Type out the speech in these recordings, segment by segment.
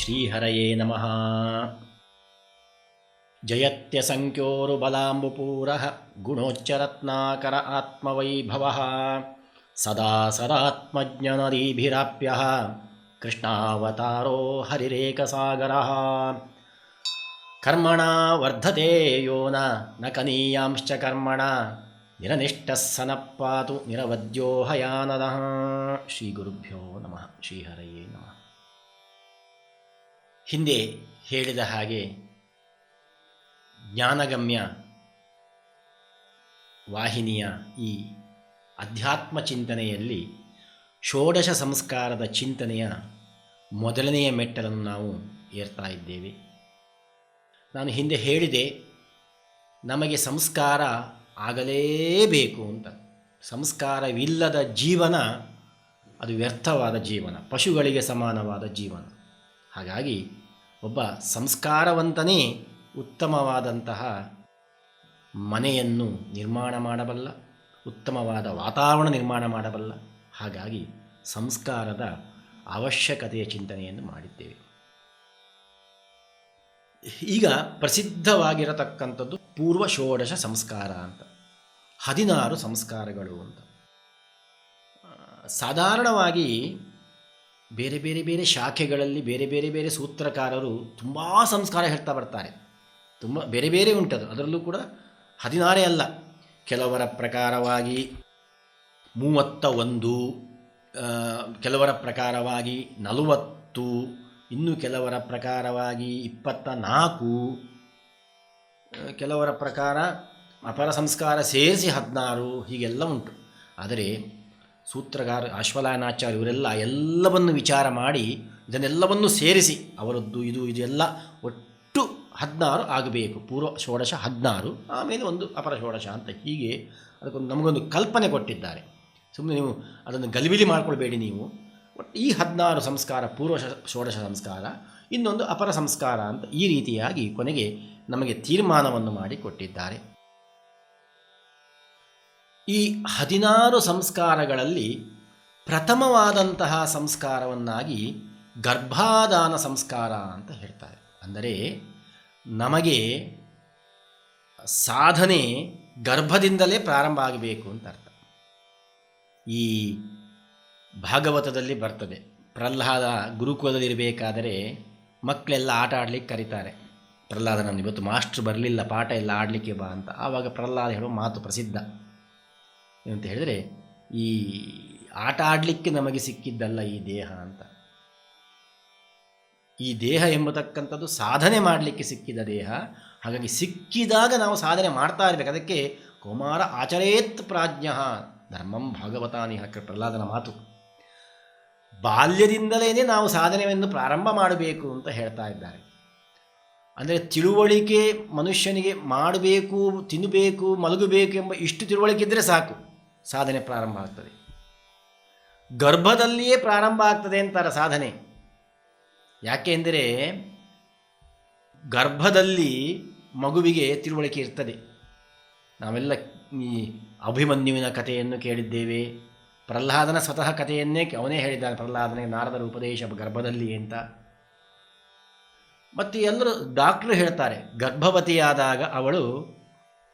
ಶ್ರೀಹರಯೇ ನಮಃ. ಜಯತ್ಯಸಂಖ್ಯೋರುಬಲಾಂಬುಪೂರಃ ಗುಣೋಚ್ಚರತ್ನಾಕರ ಆತ್ಮವೈಭವಃ ಸದಾ ಸದಾತ್ಮಜ್ಞನದೀಭಿರಾಪ್ಯಃ ಕೃಷ್ಣಾವತಾರೋ ಹರಿರೇಕಸಾಗರಃ. ಕರ್ಮಣಾ ವರ್ಧತೆ ಯೋ ನ ಕನೀಯಾಂಶ್ಚ ಕರ್ಮಣ ನಿರನಿಷ್ಠಃ ಸನ ಪಾತು ನಿರವದ್ಯೋ ಹಯಾನನಃ. ಶ್ರೀ ಗುರುಭ್ಯೋ ನಮಃ. ಶ್ರೀಹರಯೇ ನಮಃ. ಹಿಂದೆ ಹೇಳಿದ ಹಾಗೆ ಜ್ಞಾನಗಮ್ಯ ವಾಹಿನಿಯ ಈ ಅಧ್ಯಾತ್ಮ ಚಿಂತನೆಯಲ್ಲಿ ಷೋಡಶ ಸಂಸ್ಕಾರದ ಚಿಂತನೆಯ ಮೊದಲನೆಯ ಮೆಟ್ಟಲನ್ನು ನಾವು ಏರ್ತಾ ಇದ್ದೇವೆ. ನಾನು ಹಿಂದೆ ಹೇಳಿದೆ, ನಮಗೆ ಸಂಸ್ಕಾರ ಆಗಲೇಬೇಕು ಅಂತ. ಸಂಸ್ಕಾರವಿಲ್ಲದ ಜೀವನ ಅದು ವ್ಯರ್ಥವಾದ ಜೀವನ, ಪಶುಗಳಿಗೆ ಸಮಾನವಾದ ಜೀವನ. ಹಾಗಾಗಿ ಒಬ್ಬ ಸಂಸ್ಕಾರವಂತನೇ ಉತ್ತಮವಾದಂತಹ ಮನೆಯನ್ನು ನಿರ್ಮಾಣ ಮಾಡಬಲ್ಲ, ಉತ್ತಮವಾದ ವಾತಾವರಣ ನಿರ್ಮಾಣ ಮಾಡಬಲ್ಲ. ಹಾಗಾಗಿ ಸಂಸ್ಕಾರದ ಅವಶ್ಯಕತೆಯ ಚಿಂತನೆಯನ್ನು ಮಾಡಿದ್ದೇವೆ. ಈಗ ಪ್ರಸಿದ್ಧವಾಗಿರತಕ್ಕಂಥದ್ದು ಪೂರ್ವ ಷೋಡಶ ಸಂಸ್ಕಾರ ಅಂತ, 16 ಸಂಸ್ಕಾರಗಳು ಅಂತ. ಸಾಧಾರಣವಾಗಿ ಬೇರೆ ಬೇರೆ ಬೇರೆ ಶಾಖೆಗಳಲ್ಲಿ ಬೇರೆ ಬೇರೆ ಬೇರೆ ಸೂತ್ರಕಾರರು ತುಂಬ ಸಂಸ್ಕಾರ ಹೇಳ್ತಾ ಬರ್ತಾರೆ. ತುಂಬ ಬೇರೆ ಬೇರೆ ಉಂಟದು. ಅದರಲ್ಲೂ ಕೂಡ 16 ಅಲ್ಲ, ಕೆಲವರ ಪ್ರಕಾರವಾಗಿ 31, ಕೆಲವರ ಪ್ರಕಾರವಾಗಿ 40, ಇನ್ನು ಕೆಲವರ ಪ್ರಕಾರವಾಗಿ 24, ಕೆಲವರ ಪ್ರಕಾರ ಅಪರ ಸಂಸ್ಕಾರ ಸೇರಿಸಿ 16, ಹೀಗೆಲ್ಲ ಉಂಟು. ಆದರೆ ಸೂತ್ರಗಾರ ಅಶ್ವಲಾಯನಾಚಾರ್ಯ ಇವರೆಲ್ಲ ಎಲ್ಲವನ್ನು ವಿಚಾರ ಮಾಡಿ ಇದನ್ನೆಲ್ಲವನ್ನು ಸೇರಿಸಿ ಅವರದ್ದು ಇದು ಎಲ್ಲ ಒಟ್ಟು 16 ಆಗಬೇಕು. ಪೂರ್ವ ಷೋಡಶ 16, ಆಮೇಲೆ ಒಂದು ಅಪರ ಷೋಡಶ ಅಂತ. ಹೀಗೆ ಅದಕ್ಕೊಂದು ನಮಗೊಂದು ಕಲ್ಪನೆ ಕೊಟ್ಟಿದ್ದಾರೆ. ಸುಮ್ಮನೆ ನೀವು ಅದನ್ನು ಗಲಿಬಿಲಿ ಮಾಡ್ಕೊಳ್ಬೇಡಿ. ನೀವು ಒಟ್ಟು ಈ 16 ಸಂಸ್ಕಾರ ಪೂರ್ವ ಷೋಡಶ ಸಂಸ್ಕಾರ, ಇನ್ನೊಂದು ಅಪರ ಸಂಸ್ಕಾರ ಅಂತ ಈ ರೀತಿಯಾಗಿ ಕೊನೆಗೆ ನಮಗೆ ತೀರ್ಮಾನವನ್ನು ಮಾಡಿ ಕೊಟ್ಟಿದ್ದಾರೆ. ಈ 16 ಸಂಸ್ಕಾರಗಳಲ್ಲಿ ಪ್ರಥಮವಾದಂತಹ ಸಂಸ್ಕಾರವನ್ನಾಗಿ ಗರ್ಭಾಧಾನ ಸಂಸ್ಕಾರ ಅಂತ ಹೇಳ್ತಾರೆ. ಅಂದರೆ ನಮಗೆ ಸಾಧನೆ ಗರ್ಭದಿಂದಲೇ ಪ್ರಾರಂಭ ಆಗಬೇಕು ಅಂತ ಅರ್ಥ. ಈ ಭಾಗವತದಲ್ಲಿ ಬರ್ತದೆ, ಪ್ರಹ್ಲಾದ ಗುರುಕುಲದಲ್ಲಿರಬೇಕಾದರೆ ಮಕ್ಕಳೆಲ್ಲ ಆಟ ಆಡಲಿಕ್ಕೆ ಕರೀತಾರೆ. ಪ್ರಹ್ಲಾದನನ್ನು ಇವತ್ತು ಮಾಸ್ಟ್ರು ಬರಲಿಲ್ಲ, ಪಾಠ ಎಲ್ಲ ಆಡಲಿಕ್ಕೆ ಬಾ ಅಂತ. ಆವಾಗ ಪ್ರಹ್ಲಾದ ಹೇಳೋ ಮಾತು ಪ್ರಸಿದ್ಧ ಏನಂತ ಹೇಳಿದರೆ, ಈ ಆಟ ಆಡಲಿಕ್ಕೆ ನಮಗೆ ಸಿಕ್ಕಿದ್ದಲ್ಲ ಈ ದೇಹ ಅಂತ. ಈ ದೇಹ ಎಂಬತಕ್ಕಂಥದ್ದು ಸಾಧನೆ ಮಾಡಲಿಕ್ಕೆ ಸಿಕ್ಕಿದ ದೇಹ. ಹಾಗಾಗಿ ಸಿಕ್ಕಿದಾಗ ನಾವು ಸಾಧನೆ ಮಾಡ್ತಾ ಇರಬೇಕು. ಅದಕ್ಕೆ ಕೌಮಾರ ಆಚರೇತ್ ಪ್ರಾಜ್ಞ ಧರ್ಮಂ ಭಾಗವತಾನಿಹ ಪ್ರಹ್ಲಾದನ ಮಾತು. ಬಾಲ್ಯದಿಂದಲೇ ನಾವು ಸಾಧನೆಯನ್ನು ಪ್ರಾರಂಭ ಮಾಡಬೇಕು ಅಂತ ಹೇಳ್ತಾ ಇದ್ದಾರೆ. ಅಂದರೆ ತಿಳುವಳಿಕೆ ಮನುಷ್ಯನಿಗೆ ಮಾಡಬೇಕು, ತಿನ್ನಬೇಕು, ಮಲಗಬೇಕು ಎಂಬ ಇಷ್ಟು ತಿಳುವಳಿಕೆ ಇದ್ದರೆ ಸಾಕು, ಸಾಧನೆ ಪ್ರಾರಂಭ ಆಗ್ತದೆ. ಗರ್ಭದಲ್ಲಿಯೇ ಪ್ರಾರಂಭ ಆಗ್ತದೆ ಅಂತಾರೆ ಸಾಧನೆ. ಯಾಕೆ ಎಂದರೆ ಗರ್ಭದಲ್ಲಿ ಮಗುವಿಗೆ ತಿಳುವಳಿಕೆ ಇರ್ತದೆ. ನಾವೆಲ್ಲ ಈ ಅಭಿಮನ್ಯುವಿನ ಕಥೆಯನ್ನು ಕೇಳಿದ್ದೇವೆ. ಪ್ರಹ್ಲಾದನ ಸ್ವತಃ ಕಥೆಯನ್ನೇ ಅವನೇ ಹೇಳಿದ್ದಾನೆ. ಪ್ರಹ್ಲಾದನಿಗೆ ನಾರದರ ಉಪದೇಶ ಗರ್ಭದಲ್ಲಿ ಅಂತ. ಮತ್ತು ಎಲ್ಲರೂ ಡಾಕ್ಟ್ರು ಹೇಳ್ತಾರೆ, ಗರ್ಭವತಿಯಾದಾಗ ಅವಳು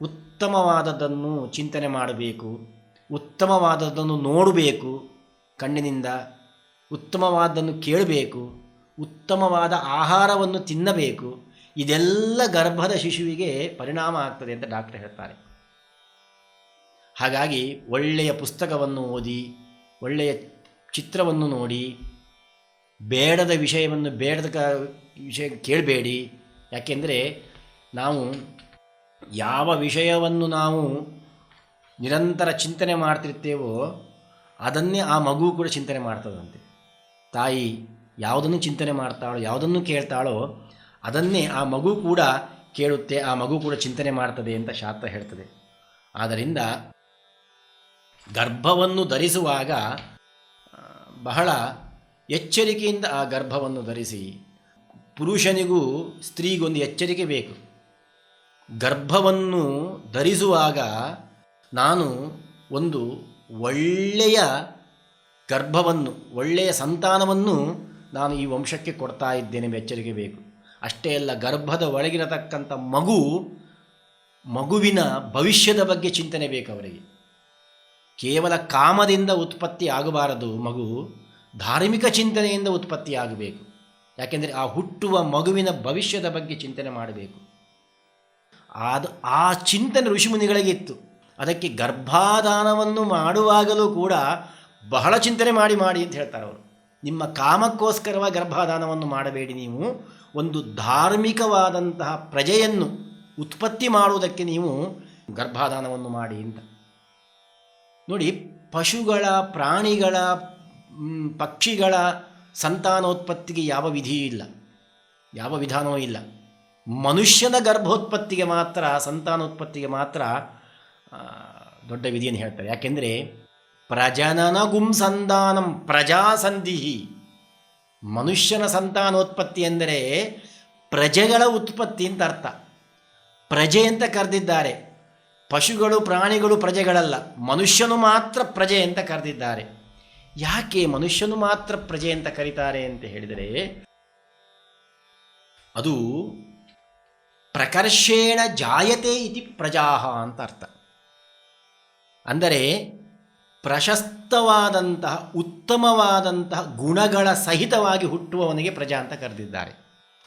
ಉತ್ತಮವಾದದ್ದನ್ನು ಚಿಂತನೆ ಮಾಡಬೇಕು, ಉತ್ತಮವಾದದ್ದನ್ನು ನೋಡಬೇಕು ಕಣ್ಣಿನಿಂದ, ಉತ್ತಮವಾದನ್ನು ಕೇಳಬೇಕು, ಉತ್ತಮವಾದ ಆಹಾರವನ್ನು ತಿನ್ನಬೇಕು. ಇದೆಲ್ಲ ಗರ್ಭದ ಶಿಶುವಿಗೆ ಪರಿಣಾಮ ಆಗ್ತದೆ ಅಂತ ಡಾಕ್ಟರ್ ಹೇಳ್ತಾರೆ. ಹಾಗಾಗಿ ಒಳ್ಳೆಯ ಪುಸ್ತಕವನ್ನು ಓದಿ, ಒಳ್ಳೆಯ ಚಿತ್ರವನ್ನು ನೋಡಿ, ಬೇಡದ ವಿಷಯವನ್ನು ಬೇಡದ ವಿಷಯ ಕೇಳಬೇಡಿ. ಯಾಕೆಂದರೆ ನಾವು ಯಾವ ವಿಷಯವನ್ನು ನಾವು ನಿರಂತರ ಚಿಂತನೆ ಮಾಡ್ತಿರ್ತೇವೋ ಅದನ್ನೇ ಆ ಮಗು ಕೂಡ ಚಿಂತನೆ ಮಾಡ್ತದಂತೆ. ತಾಯಿ ಯಾವುದನ್ನು ಚಿಂತನೆ ಮಾಡ್ತಾಳೋ, ಯಾವುದನ್ನು ಕೇಳ್ತಾಳೋ ಅದನ್ನೇ ಆ ಮಗು ಕೂಡ ಕೇಳುತ್ತೆ, ಆ ಮಗು ಕೂಡ ಚಿಂತನೆ ಮಾಡ್ತದೆ ಅಂತ ಶಾಸ್ತ್ರ ಹೇಳ್ತದೆ. ಆದ್ದರಿಂದ ಗರ್ಭವನ್ನು ಧರಿಸುವಾಗ ಬಹಳ ಎಚ್ಚರಿಕೆಯಿಂದ ಆ ಗರ್ಭವನ್ನು ಧರಿಸಿ. ಪುರುಷನಿಗೂ ಸ್ತ್ರೀಗೊಂದು ಎಚ್ಚರಿಕೆ ಬೇಕು. ಗರ್ಭವನ್ನು ಧರಿಸುವಾಗ ನಾನು ಒಂದು ಒಳ್ಳೆಯ ಗರ್ಭವನ್ನು, ಒಳ್ಳೆಯ ಸಂತಾನವನ್ನು ನಾನು ಈ ವಂಶಕ್ಕೆ ಕೊಡ್ತಾ ಇದ್ದೇನೆ ಎಂಬ ಎಚ್ಚರಿಕೆ ಬೇಕು. ಅಷ್ಟೇ ಅಲ್ಲ, ಗರ್ಭದ ಒಳಗಿರತಕ್ಕಂಥ ಮಗುವಿನ ಭವಿಷ್ಯದ ಬಗ್ಗೆ ಚಿಂತನೆ ಬೇಕು ಅವರಿಗೆ. ಕೇವಲ ಕಾಮದಿಂದ ಉತ್ಪತ್ತಿ ಆಗಬಾರದು ಮಗು, ಧಾರ್ಮಿಕ ಚಿಂತನೆಯಿಂದ ಉತ್ಪತ್ತಿ ಆಗಬೇಕು. ಯಾಕೆಂದರೆ ಆ ಹುಟ್ಟುವ ಮಗುವಿನ ಭವಿಷ್ಯದ ಬಗ್ಗೆ ಚಿಂತನೆ ಮಾಡಬೇಕು. ಆ ಚಿಂತನೆ ಋಷಿಮುನಿಗಳಿಗೆ ಇತ್ತು. ಅದಕ್ಕೆ ಗರ್ಭಾಧಾನವನ್ನು ಮಾಡುವಾಗಲೂ ಕೂಡ ಬಹಳ ಚಿಂತನೆ ಮಾಡಿ ಅಂತ ಹೇಳ್ತಾರೆ ಅವರು. ನಿಮ್ಮ ಕಾಮಕ್ಕೋಸ್ಕರವಾಗಿ ಗರ್ಭಾಧಾನವನ್ನು ಮಾಡಬೇಡಿ, ನೀವು ಒಂದು ಧಾರ್ಮಿಕವಾದಂತಹ ಪ್ರಜೆಯನ್ನು ಉತ್ಪತ್ತಿ ಮಾಡುವುದಕ್ಕೆ ನೀವು ಗರ್ಭಾಧಾನವನ್ನು ಮಾಡಿ ಅಂತ. ನೋಡಿ, ಪಶುಗಳ, ಪ್ರಾಣಿಗಳ, ಪಕ್ಷಿಗಳ ಸಂತಾನೋತ್ಪತ್ತಿಗೆ ಯಾವ ವಿಧಿಯೂ ಇಲ್ಲ, ಯಾವ ವಿಧಾನವೂ ಇಲ್ಲ. ಮನುಷ್ಯನ ಗರ್ಭೋತ್ಪತ್ತಿಗೆ ಮಾತ್ರ, ಸಂತಾನೋತ್ಪತ್ತಿಗೆ ಮಾತ್ರ ದೊಡ್ಡ ವಿಧಿಯನ್ನು ಹೇಳ್ತಾರೆ. ಯಾಕೆಂದರೆ ಪ್ರಜನನ ಗುಂಸಂಧಾನಂ ಪ್ರಜಾಸಂಧಿಹಿ. ಮನುಷ್ಯನ ಸಂತಾನೋತ್ಪತ್ತಿ ಎಂದರೆ ಪ್ರಜೆಗಳ ಉತ್ಪತ್ತಿ ಅಂತ ಅರ್ಥ. ಪ್ರಜೆ ಅಂತ ಕರೆದಿದ್ದಾರೆ. ಪಶುಗಳು, ಪ್ರಾಣಿಗಳು ಪ್ರಜೆಗಳಲ್ಲ, ಮನುಷ್ಯನು ಮಾತ್ರ ಪ್ರಜೆ ಅಂತ ಕರೆದಿದ್ದಾರೆ. ಯಾಕೆ ಮನುಷ್ಯನು ಮಾತ್ರ ಪ್ರಜೆ ಅಂತ ಕರೀತಾರೆ ಅಂತ ಹೇಳಿದರೆ, ಅದು ಪ್ರಕರ್ಷೇಣ ಜಾಯತೆ ಇತಿ ಪ್ರಜಾಹ ಅಂತ ಅರ್ಥ. ಅಂದರೆ ಪ್ರಶಸ್ತವಾದಂತಹ, ಉತ್ತಮವಾದಂತಹ ಗುಣಗಳ ಸಹಿತವಾಗಿ ಹುಟ್ಟುವವನಿಗೆ ಪ್ರಜಾ ಅಂತ ಕರೆದಿದ್ದಾರೆ.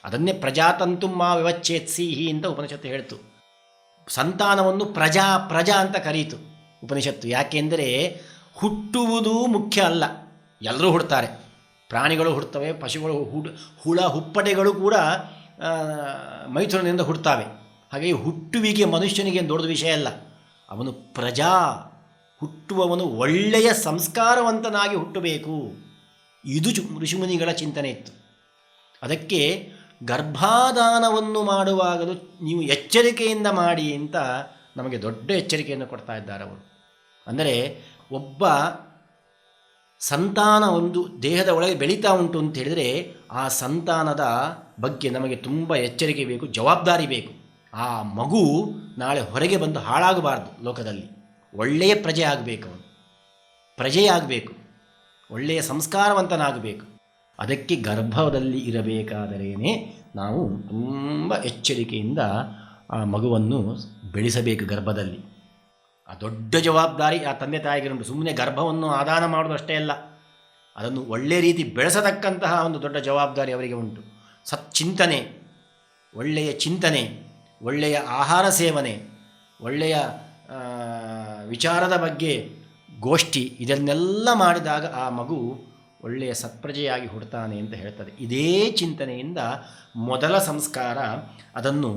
ಅದನ್ನೇ ಪ್ರಜಾತಂತು ಮಾ ವಿವಚ್ಛೇತ್ಸಿಹಿ ಅಂತ ಉಪನಿಷತ್ತು ಹೇಳ್ತು. ಸಂತಾನವನ್ನು ಪ್ರಜಾ ಅಂತ ಕರೀತು ಉಪನಿಷತ್ತು. ಯಾಕೆಂದರೆ ಹುಟ್ಟುವುದು ಮುಖ್ಯ ಅಲ್ಲ, ಎಲ್ಲರೂ ಹುಡ್ತಾರೆ. ಪ್ರಾಣಿಗಳು ಹುಡ್ತವೆ, ಪಶುಗಳು ಹುಪ್ಪಟೆಗಳು ಕೂಡ ಮೈಥುನದಿಂದ ಹುಡ್ತಾವೆ. ಹಾಗಾಗಿ ಹುಟ್ಟುವಿಕೆ ಮನುಷ್ಯನಿಗೆ ದೊಡ್ಡ ವಿಷಯ ಅಲ್ಲ. ಅವನು ಪ್ರಜಾ, ಹುಟ್ಟುವವನು ಒಳ್ಳೆಯ ಸಂಸ್ಕಾರವಂತನಾಗಿ ಹುಟ್ಟಬೇಕು. ಇದು ಋಷಿಮುನಿಗಳ ಚಿಂತನೆ ಇತ್ತು. ಅದಕ್ಕೆ ಗರ್ಭಾಧಾನವನ್ನು ಮಾಡುವಾಗಲೂ ನೀವು ಎಚ್ಚರಿಕೆಯಿಂದ ಮಾಡಿ ಅಂತ ನಮಗೆ ದೊಡ್ಡ ಎಚ್ಚರಿಕೆಯನ್ನು ಕೊಡ್ತಾ ಇದ್ದಾರೆ ಅವರು. ಅಂದರೆ ಒಬ್ಬ ಸಂತಾನ ಒಂದು ದೇಹದ ಒಳಗೆ ಬೆಳೀತಾ ಉಂಟು ಅಂತ ಹೇಳಿದರೆ ಆ ಸಂತಾನದ ಬಗ್ಗೆ ನಮಗೆ ತುಂಬ ಎಚ್ಚರಿಕೆ ಬೇಕು, ಜವಾಬ್ದಾರಿ ಬೇಕು. ಆ ಮಗು ನಾಳೆ ಹೊರಗೆ ಬಂದು ಹಾಳಾಗಬಾರ್ದು. ಲೋಕದಲ್ಲಿ ಒಳ್ಳೆಯ ಪ್ರಜೆ ಆಗಬೇಕು, ಅವನು ಪ್ರಜೆಯಾಗಬೇಕು, ಒಳ್ಳೆಯ ಸಂಸ್ಕಾರವಂತನಾಗಬೇಕು. ಅದಕ್ಕೆ ಗರ್ಭದಲ್ಲಿ ಇರಬೇಕಾದರೇನೆ ನಾವು ತುಂಬ ಎಚ್ಚರಿಕೆಯಿಂದ ಆ ಮಗುವನ್ನು ಬೆಳೆಸಬೇಕು ಗರ್ಭದಲ್ಲಿ. ಆ ದೊಡ್ಡ ಜವಾಬ್ದಾರಿ ಆ ತಂದೆ ತಾಯಿಗಿರುಂಟು. ಸುಮ್ಮನೆ ಗರ್ಭವನ್ನು ಆದಾನ ಮಾಡೋದು ಅಷ್ಟೇ ಅಲ್ಲ, ಅದನ್ನು ಒಳ್ಳೆಯ ರೀತಿ ಬೆಳೆಸತಕ್ಕಂತಹ ಒಂದು ದೊಡ್ಡ ಜವಾಬ್ದಾರಿ ಅವರಿಗೆ ಉಂಟು. ಸಚ್ಚಿಂತನೆ, ಒಳ್ಳೆಯ ಚಿಂತನೆ, ಒಳ್ಳೆಯ ಆಹಾರ ಸೇವನೆ, ಒಳ್ಳೆಯ ವಿಚಾರದ ಬಗ್ಗೆ ಗೋಷ್ಠಿ, ಇದನ್ನೆಲ್ಲ ಮಾಡಿದಾಗ ಆ ಮಗು ಒಳ್ಳೆಯ ಸತ್ಪ್ರಜೆಯಾಗಿ ಹುಡ್ತಾನೆ ಅಂತ ಹೇಳ್ತದೆ. ಇದೇ ಚಿಂತನೆಯಿಂದ ಮೊದಲ ಸಂಸ್ಕಾರ, ಅದನ್ನು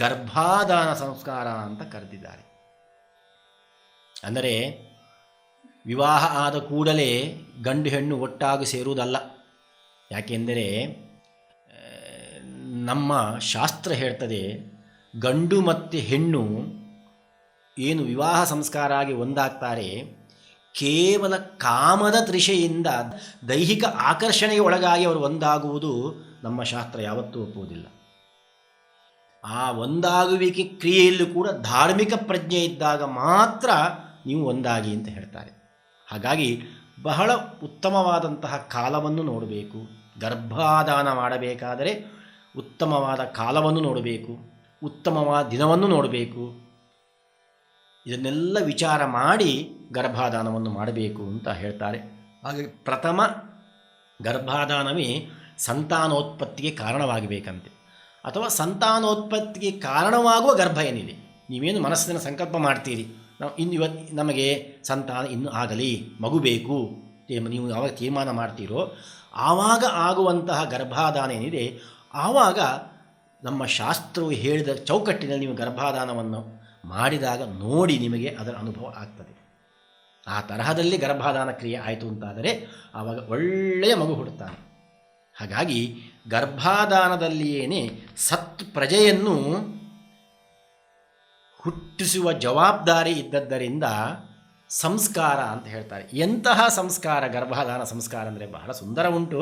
ಗರ್ಭಾಧಾನ ಸಂಸ್ಕಾರ ಅಂತ ಕರೆದಿದ್ದಾರೆ. ಅಂದರೆ ವಿವಾಹ ಆದ ಕೂಡಲೇ ಗಂಡು ಹೆಣ್ಣು ಒಟ್ಟಾಗಿ ಸೇರುವುದಲ್ಲ. ಯಾಕೆಂದರೆ ನಮ್ಮ ಶಾಸ್ತ್ರ ಹೇಳ್ತದೆ, ಗಂಡು ಮತ್ತು ಹೆಣ್ಣು ಏನು ವಿವಾಹ ಸಂಸ್ಕಾರ ಆಗಿ ಒಂದಾಗ್ತಾರೆ, ಕೇವಲ ಕಾಮದ ತೃಷೆಯಿಂದ, ದೈಹಿಕ ಆಕರ್ಷಣೆಗೆ ಒಳಗಾಗಿ ಅವರು ಒಂದಾಗುವುದು ನಮ್ಮ ಶಾಸ್ತ್ರ ಯಾವತ್ತೂ ಒಪ್ಪುವುದಿಲ್ಲ. ಆ ಒಂದಾಗುವಿಕೆ ಕ್ರಿಯೆಯಲ್ಲೂ ಕೂಡ ಧಾರ್ಮಿಕ ಪ್ರಜ್ಞೆ ಇದ್ದಾಗ ಮಾತ್ರ ನೀವು ಒಂದಾಗಿ ಅಂತ ಹೇಳ್ತಾರೆ. ಹಾಗಾಗಿ ಬಹಳ ಉತ್ತಮವಾದಂತಹ ಕಾಲವನ್ನು ನೋಡಬೇಕು. ಗರ್ಭಾಧಾನ ಮಾಡಬೇಕಾದರೆ ಉತ್ತಮವಾದ ಕಾಲವನ್ನು ನೋಡಬೇಕು, ಉತ್ತಮವಾದ ದಿನವನ್ನು ನೋಡಬೇಕು. ಇದನ್ನೆಲ್ಲ ವಿಚಾರ ಮಾಡಿ ಗರ್ಭಾಧಾನವನ್ನು ಮಾಡಬೇಕು ಅಂತ ಹೇಳ್ತಾರೆ. ಹಾಗಾಗಿ ಪ್ರಥಮ ಗರ್ಭಾಧಾನವೇ ಸಂತಾನೋತ್ಪತ್ತಿಗೆ ಕಾರಣವಾಗಬೇಕಂತೆ. ಅಥವಾ ಸಂತಾನೋತ್ಪತ್ತಿಗೆ ಕಾರಣವಾಗುವ ಗರ್ಭ ಏನಿದೆ, ನೀವೇನು ಮನಸ್ಸಿನ ಸಂಕಲ್ಪ ಮಾಡ್ತೀರಿ, ನಮಗೆ ಸಂತಾನ ಇನ್ನೂ ಆಗಲಿ, ಮಗು ಬೇಕು, ನೀವು ಯಾವಾಗ ತೀರ್ಮಾನ ಮಾಡ್ತೀರೋ ಆವಾಗ ಆಗುವಂತಹ ಗರ್ಭಾಧಾನ ಏನಿದೆ, ಆವಾಗ ನಮ್ಮ ಶಾಸ್ತ್ರವು ಹೇಳಿದ ಚೌಕಟ್ಟಿನಲ್ಲಿ ನೀವು ಗರ್ಭಾಧಾನವನ್ನು ಮಾಡಿದಾಗ ನೋಡಿ ನಿಮಗೆ ಅದರ ಅನುಭವ ಆಗ್ತದೆ. ಆ ತರಹದಲ್ಲಿ ಗರ್ಭಾಧಾನ ಕ್ರಿಯೆ ಆಯಿತು ಅಂತಾದರೆ ಆವಾಗ ಒಳ್ಳೆಯ ಮಗು ಹುಡುತ್ತಾನೆ. ಹಾಗಾಗಿ ಗರ್ಭಾಧಾನದಲ್ಲಿಯೇ ಸತ್ ಪ್ರಜೆಯನ್ನು ಹುಟ್ಟಿಸುವ ಜವಾಬ್ದಾರಿ ಇದ್ದದ್ದರಿಂದ ಸಂಸ್ಕಾರ ಅಂತ ಹೇಳ್ತಾರೆ. ಎಂತಹ ಸಂಸ್ಕಾರ ಗರ್ಭಾಧಾನ ಸಂಸ್ಕಾರ ಅಂದರೆ ಬಹಳ ಸುಂದರ ಉಂಟು.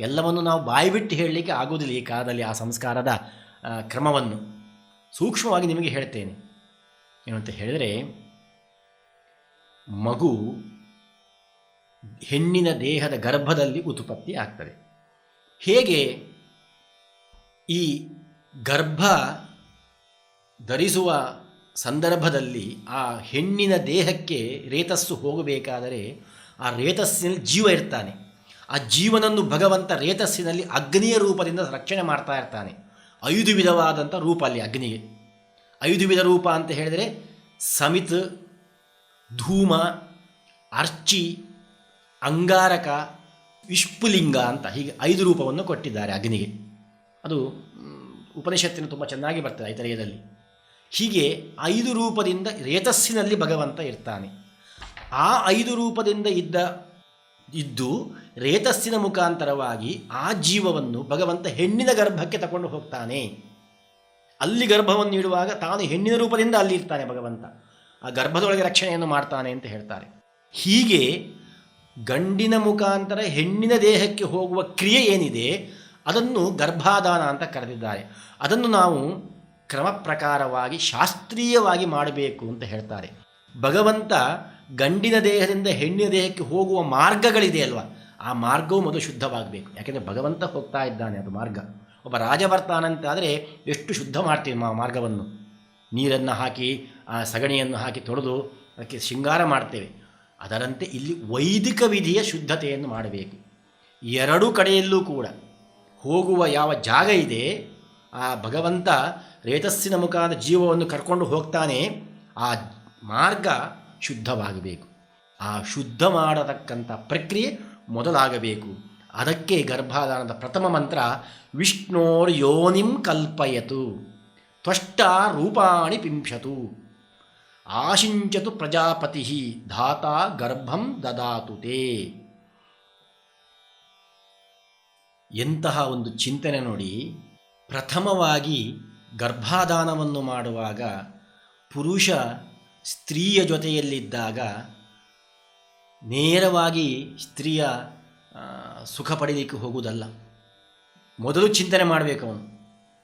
ಎಲ್ಲವನ್ನು ನಾವು ಬಾಯಿ ಬಿಟ್ಟು ಹೇಳಲಿಕ್ಕೆ ಆಗುವುದಿಲ್ಲ ಈ ಕಾಲದಲ್ಲಿ. ಆ ಸಂಸ್ಕಾರದ ಕ್ರಮವನ್ನು ಸೂಕ್ಷ್ಮವಾಗಿ ನಿಮಗೆ ಹೇಳ್ತೇನೆ. ಏನಂತ ಹೇಳಿದರೆ, ಮಗು ಹೆಣ್ಣಿನ ದೇಹದ ಗರ್ಭದಲ್ಲಿ ಉತ್ಪತ್ತಿ ಆಗ್ತದೆ. ಹೇಗೆ ಈ ಗರ್ಭ ಧರಿಸುವ ಸಂದರ್ಭದಲ್ಲಿ ಆ ಹೆಣ್ಣಿನ ದೇಹಕ್ಕೆ ರೇತಸ್ಸು ಹೋಗಬೇಕಾದರೆ ಆ ರೇತಸ್ಸಿನಲ್ಲಿ ಜೀವ ಇರ್ತಾನೆ. ಆ ಜೀವನನ್ನು ಭಗವಂತ ರೇತಸ್ಸಿನಲ್ಲಿ ಅಗ್ನಿಯ ರೂಪದಿಂದ ರಕ್ಷಣೆ ಮಾಡ್ತಾ ಇರ್ತಾನೆ. 5 ವಿಧವಾದಂಥ ರೂಪ ಅಲ್ಲಿ ಅಗ್ನಿಗೆ. 5 ವಿಧ ರೂಪ ಅಂತ ಹೇಳಿದರೆ ಸಮಿತ್, ಧೂಮ, ಅರ್ಚಿ, ಅಂಗಾರಕ, ವಿಷ್ಪುಲಿಂಗ ಅಂತ ಹೀಗೆ 5 ರೂಪವನ್ನು ಕೊಟ್ಟಿದ್ದಾರೆ ಅಗ್ನಿಗೆ. ಅದು ಉಪನಿಷತ್ತಿನ ತುಂಬ ಚೆನ್ನಾಗಿ ಬರ್ತದೆ ಐತರೇಯದಲ್ಲಿ. ಹೀಗೆ 5 ರೂಪದಿಂದ ರೇತಸ್ಸಿನಲ್ಲಿ ಭಗವಂತ ಇರ್ತಾನೆ. ಆ 5 ರೂಪದಿಂದ ಇದ್ದು ರೇತಸ್ಸಿನ ಮುಖಾಂತರವಾಗಿ ಆ ಜೀವವನ್ನು ಭಗವಂತ ಹೆಣ್ಣಿನ ಗರ್ಭಕ್ಕೆ ತಗೊಂಡು ಹೋಗ್ತಾನೆ. ಅಲ್ಲಿ ಗರ್ಭವನ್ನು ಇಡುವಾಗ ತಾನು ಹೆಣ್ಣಿನ ರೂಪದಿಂದ ಅಲ್ಲಿ ಇರ್ತಾನೆ ಭಗವಂತ. ಆ ಗರ್ಭದೊಳಗೆ ರಕ್ಷಣೆಯನ್ನು ಮಾಡ್ತಾನೆ ಅಂತ ಹೇಳ್ತಾರೆ. ಹೀಗೆ ಗಂಡಿನ ಮುಖಾಂತರ ಹೆಣ್ಣಿನ ದೇಹಕ್ಕೆ ಹೋಗುವ ಕ್ರಿಯೆ ಏನಿದೆ ಅದನ್ನು ಗರ್ಭಾಧಾನ ಅಂತ ಕರೆದಿದ್ದಾರೆ. ಅದನ್ನು ನಾವು ಕ್ರಮ ಪ್ರಕಾರವಾಗಿ ಶಾಸ್ತ್ರೀಯವಾಗಿ ಮಾಡಬೇಕು ಅಂತ ಹೇಳ್ತಾರೆ. ಭಗವಂತ ಗಂಡಿನ ದೇಹದಿಂದ ಹೆಣ್ಣಿನ ದೇಹಕ್ಕೆ ಹೋಗುವ ಮಾರ್ಗಗಳಿದೆ ಅಲ್ವಾ, ಆ ಮಾರ್ಗವು ಮೊದಲು ಶುದ್ಧವಾಗಬೇಕು. ಯಾಕೆಂದರೆ ಭಗವಂತ ಹೋಗ್ತಾ ಇದ್ದಾನೆ, ಅದು ಮಾರ್ಗ. ಒಬ್ಬ ರಾಜ ಬರ್ತಾನಂತಾದರೆ ಎಷ್ಟು ಶುದ್ಧ ಮಾಡ್ತೀವಿ ಮಾರ್ಗವನ್ನು. ನೀರನ್ನು ಹಾಕಿ ಆ ಸಗಣಿಯನ್ನು ಹಾಕಿ ತೊಳೆದು ಅದಕ್ಕೆ ಶೃಂಗಾರ ಮಾಡ್ತೇವೆ. ಅದರಂತೆ ಇಲ್ಲಿ ವೈದಿಕ ವಿಧಿಯ ಶುದ್ಧತೆಯನ್ನು ಮಾಡಬೇಕು. 2 ಕಡೆಯಲ್ಲೂ ಕೂಡ ಹೋಗುವ ಯಾವ ಜಾಗ ಇದೆ ಆ ಭಗವಂತ ರೇತಸ್ಸಿನ ಮುಖಾಂತರ ಜೀವವನ್ನು ಕರ್ಕೊಂಡು ಹೋಗ್ತಾನೆ. ಆ ಮಾರ್ಗ ಶುದ್ಧವಾಗಬೇಕು. ಆ ಶುದ್ಧ ಮಾಡತಕ್ಕಂಥ ಪ್ರಕ್ರಿಯೆ ಮೊದಲಾಗಬೇಕು. ಅದಕ್ಕೆ ಗರ್ಭಾಧಾನದ ಪ್ರಥಮ ಮಂತ್ರ ವಿಷ್ಣೋರ್ ಯೋನಿಂ ಕಲ್ಪಯತು ತ್ವಷ್ಟ ರೂಪಾಣಿ ಪಿಂಶತು ಆಶಿಂಚತು ಪ್ರಜಾಪತಿ ಧಾತಾ ಗರ್ಭಂ ದದಾತು ತೇ. ಎಂತಹ ಒಂದು ಚಿಂತನೆ ನೋಡಿ. ಪ್ರಥಮವಾಗಿ ಗರ್ಭಾಧಾನವನ್ನು ಮಾಡುವಾಗ ಪುರುಷ ಸ್ತ್ರೀಯ ಜೊತೆಯಲ್ಲಿದ್ದಾಗ ನೇರವಾಗಿ ಸ್ತ್ರೀಯ ಸುಖ ಪಡೀಲಿಕ್ಕೆ ಹೋಗುವುದಲ್ಲ. ಮೊದಲು ಚಿಂತನೆ ಮಾಡಬೇಕು. ಅವನು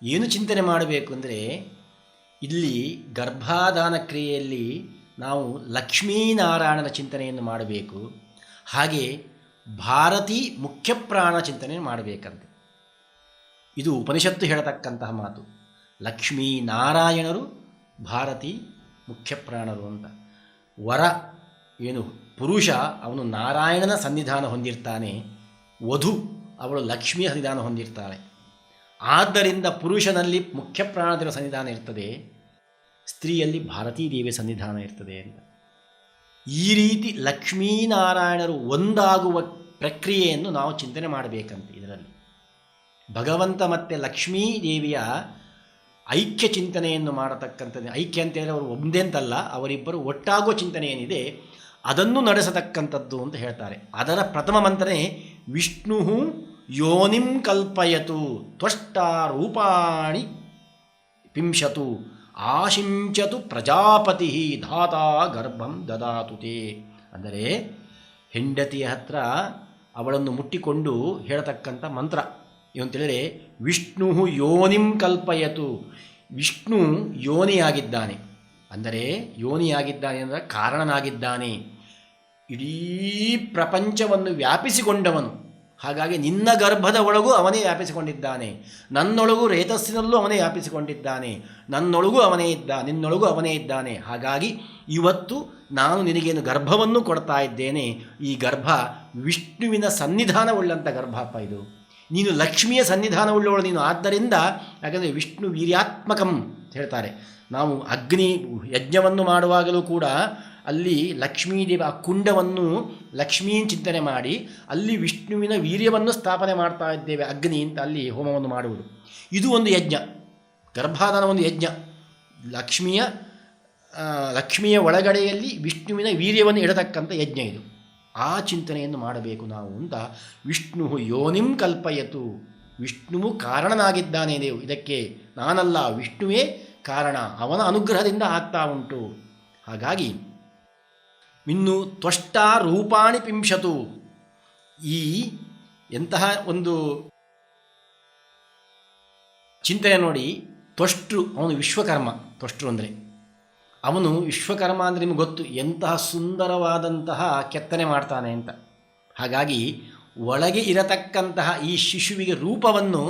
ಏನು ಚಿಂತನೆ ಮಾಡಬೇಕು ಅಂದರೆ, ಇಲ್ಲಿ ಗರ್ಭಾಧಾನ ಕ್ರಿಯೆಯಲ್ಲಿ ನಾವು ಲಕ್ಷ್ಮೀನಾರಾಯಣನ ಚಿಂತನೆಯನ್ನು ಮಾಡಬೇಕು. ಹಾಗೆ ಭಾರತಿ ಮುಖ್ಯ ಪ್ರಾಣ ಚಿಂತನೆ ಮಾಡಬೇಕಂತೆ. ಇದು ಉಪನಿಷತ್ತು ಹೇಳತಕ್ಕಂತಹ ಮಾತು. ಲಕ್ಷ್ಮೀನಾರಾಯಣರು, ಭಾರತಿ ಮುಖ್ಯ ಪ್ರಾಣರು ಅಂತ. ವರ ಏನು ಪುರುಷ ಅವನು ನಾರಾಯಣನ ಸನ್ನಿಧಾನ ಹೊಂದಿರ್ತಾನೆ, ವಧು ಅವಳು ಲಕ್ಷ್ಮಿಯ ಸನ್ನಿಧಾನ ಹೊಂದಿರ್ತಾಳೆ. ಆದ್ದರಿಂದ ಪುರುಷನಲ್ಲಿ ಮುಖ್ಯ ಪ್ರಾಣದೇವರ ಸನ್ನಿಧಾನ ಇರ್ತದೆ, ಸ್ತ್ರೀಯಲ್ಲಿ ಭಾರತೀ ದೇವಿಯ ಸನ್ನಿಧಾನ ಇರ್ತದೆ ಅಂತ. ಈ ರೀತಿ ಲಕ್ಷ್ಮೀನಾರಾಯಣರು ಒಂದಾಗುವ ಪ್ರಕ್ರಿಯೆಯನ್ನು ನಾವು ಚಿಂತನೆ ಮಾಡಬೇಕಂತೆ. ಇದರಲ್ಲಿ ಭಗವಂತ ಮತ್ತು ಲಕ್ಷ್ಮೀ ದೇವಿಯ ಐಕ್ಯ ಚಿಂತನೆಯನ್ನು ಮಾಡತಕ್ಕಂಥದ್ದು. ಐಕ್ಯ ಅಂತ ಹೇಳಿದ್ರೆ ಅವರು ಒಂದೇ ಅಂತಲ್ಲ, ಅವರಿಬ್ಬರು ಒಟ್ಟಾಗುವ ಚಿಂತನೆ ಏನಿದೆ ಅದನ್ನು ನಡೆಸತಕ್ಕಂಥದ್ದು ಅಂತ ಹೇಳ್ತಾರೆ. ಅದರ ಪ್ರಥಮ ಮಂತ್ರನೇ ವಿಷ್ಣು ಯೋನಿಂ ಕಲ್ಪಯತು ತ್ವಷ್ಟ ರೂಪಾಣಿ ಪಿಂಶತು ಆಶಿಂಚತು ಪ್ರಜಾಪತಿ ಧಾತಾ ಗರ್ಭಂ ದದಾತು ತೇ. ಅಂದರೆ ಹೆಂಡತಿಯ ಹತ್ರ ಅವಳನ್ನು ಮುಟ್ಟಿಕೊಂಡು ಹೇಳತಕ್ಕಂಥ ಮಂತ್ರ ಏನಂತೇಳಿದರೆ ವಿಷ್ಣು ಯೋನಿಂ ಕಲ್ಪಯತು. ವಿಷ್ಣು ಯೋನಿಯಾಗಿದ್ದಾನೆ, ಅಂದರೆ ಯೋನಿಯಾಗಿದ್ದಾನೆ ಅಂದರೆ ಕಾರಣನಾಗಿದ್ದಾನೆ, ಇಡೀ ಪ್ರಪಂಚವನ್ನು ವ್ಯಾಪಿಸಿಕೊಂಡವನು. ಹಾಗಾಗಿ ನಿನ್ನ ಗರ್ಭದ ಒಳಗೂ ಅವನೇ ವ್ಯಾಪಿಸಿಕೊಂಡಿದ್ದಾನೆ, ನನ್ನೊಳಗೂ ರೇತಸ್ಸಿನಲ್ಲೂ ಅವನೇ ವ್ಯಾಪಿಸಿಕೊಂಡಿದ್ದಾನೆ, ನನ್ನೊಳಗೂ ಅವನೇ ನಿನ್ನೊಳಗೂ ಅವನೇ ಇದ್ದಾನೆ. ಹಾಗಾಗಿ ಇವತ್ತು ನಾನು ನಿನಗೇನು ಗರ್ಭವನ್ನು ಕೊಡ್ತಾ ಇದ್ದೇನೆ, ಈ ಗರ್ಭ ವಿಷ್ಣುವಿನ ಸನ್ನಿಧಾನವುಳ್ಳಂಥ ಗರ್ಭಪ್ಪ ಇದು. ನೀನು ಲಕ್ಷ್ಮಿಯ ಸನ್ನಿಧಾನವುಳ್ಳವಳು ನೀನು. ಆದ್ದರಿಂದ ಯಾಕಂದರೆ ವಿಷ್ಣು ವೀರ್ಯಾತ್ಮಕಂ ಅಂತ ಹೇಳ್ತಾರೆ. ನಾವು ಅಗ್ನಿ ಯಜ್ಞವನ್ನು ಮಾಡುವಾಗಲೂ ಕೂಡ ಅಲ್ಲಿ ಲಕ್ಷ್ಮೀದೇವಿ ಆ ಕುಂಡವನ್ನು ಲಕ್ಷ್ಮೀ ಚಿಂತನೆ ಮಾಡಿ ಅಲ್ಲಿ ವಿಷ್ಣುವಿನ ವೀರ್ಯವನ್ನು ಸ್ಥಾಪನೆ ಮಾಡ್ತಾ ಇದ್ದೇವೆ ಅಗ್ನಿ ಅಂತ ಅಲ್ಲಿ ಹೋಮವನ್ನು ಮಾಡುವುದು. ಇದು ಒಂದು ಯಜ್ಞ, ಗರ್ಭಾಧಾನ ಒಂದು ಯಜ್ಞ. ಲಕ್ಷ್ಮಿಯ ಒಳಗಡೆಯಲ್ಲಿ ವಿಷ್ಣುವಿನ ವೀರ್ಯವನ್ನು ಇಡತಕ್ಕಂಥ ಯಜ್ಞ ಇದು. ಆ ಚಿಂತನೆಯನ್ನು ಮಾಡಬೇಕು ನಾವು ಅಂತ. ವಿಷ್ಣು ಯೋನಿಂ ಕಲ್ಪಯತು, ವಿಷ್ಣುವು ಕಾರಣನಾಗಿದ್ದಾನೆ. ಇದಕ್ಕೆ ನಾನಲ್ಲ, ವಿಷ್ಣುವೇ ಕಾರಣ, ಅವನ ಅನುಗ್ರಹದಿಂದ ಆಗ್ತಾ ಉಂಟು. ಹಾಗಾಗಿ ಇನ್ನು ತ್ವಷ್ಟ ರೂಪಾಣಿ ಪಿಂಶತು, ಈ ಎಂತಹ ಒಂದು ಚಿಂತನೆ ನೋಡಿ. ತ್ವಷ್ಟೃ ಅವನು ವಿಶ್ವಕರ್ಮ. ತ್ವಷ್ಟೃ ಅಂದರೆ ಅವನು ವಿಶ್ವಕರ್ಮ ಅಂದರೆ ನಿಮಗೆ ಗೊತ್ತು, ಎಂತಹ ಸುಂದರವಾದಂತಹ ಕೆತ್ತನೆ ಮಾಡ್ತಾನೆ ಅಂತ. ಹಾಗಾಗಿ ಒಳಗೆ ಇರತಕ್ಕಂತಹ ಈ ಶಿಶುವಿಗೆ ರೂಪವನ್ನು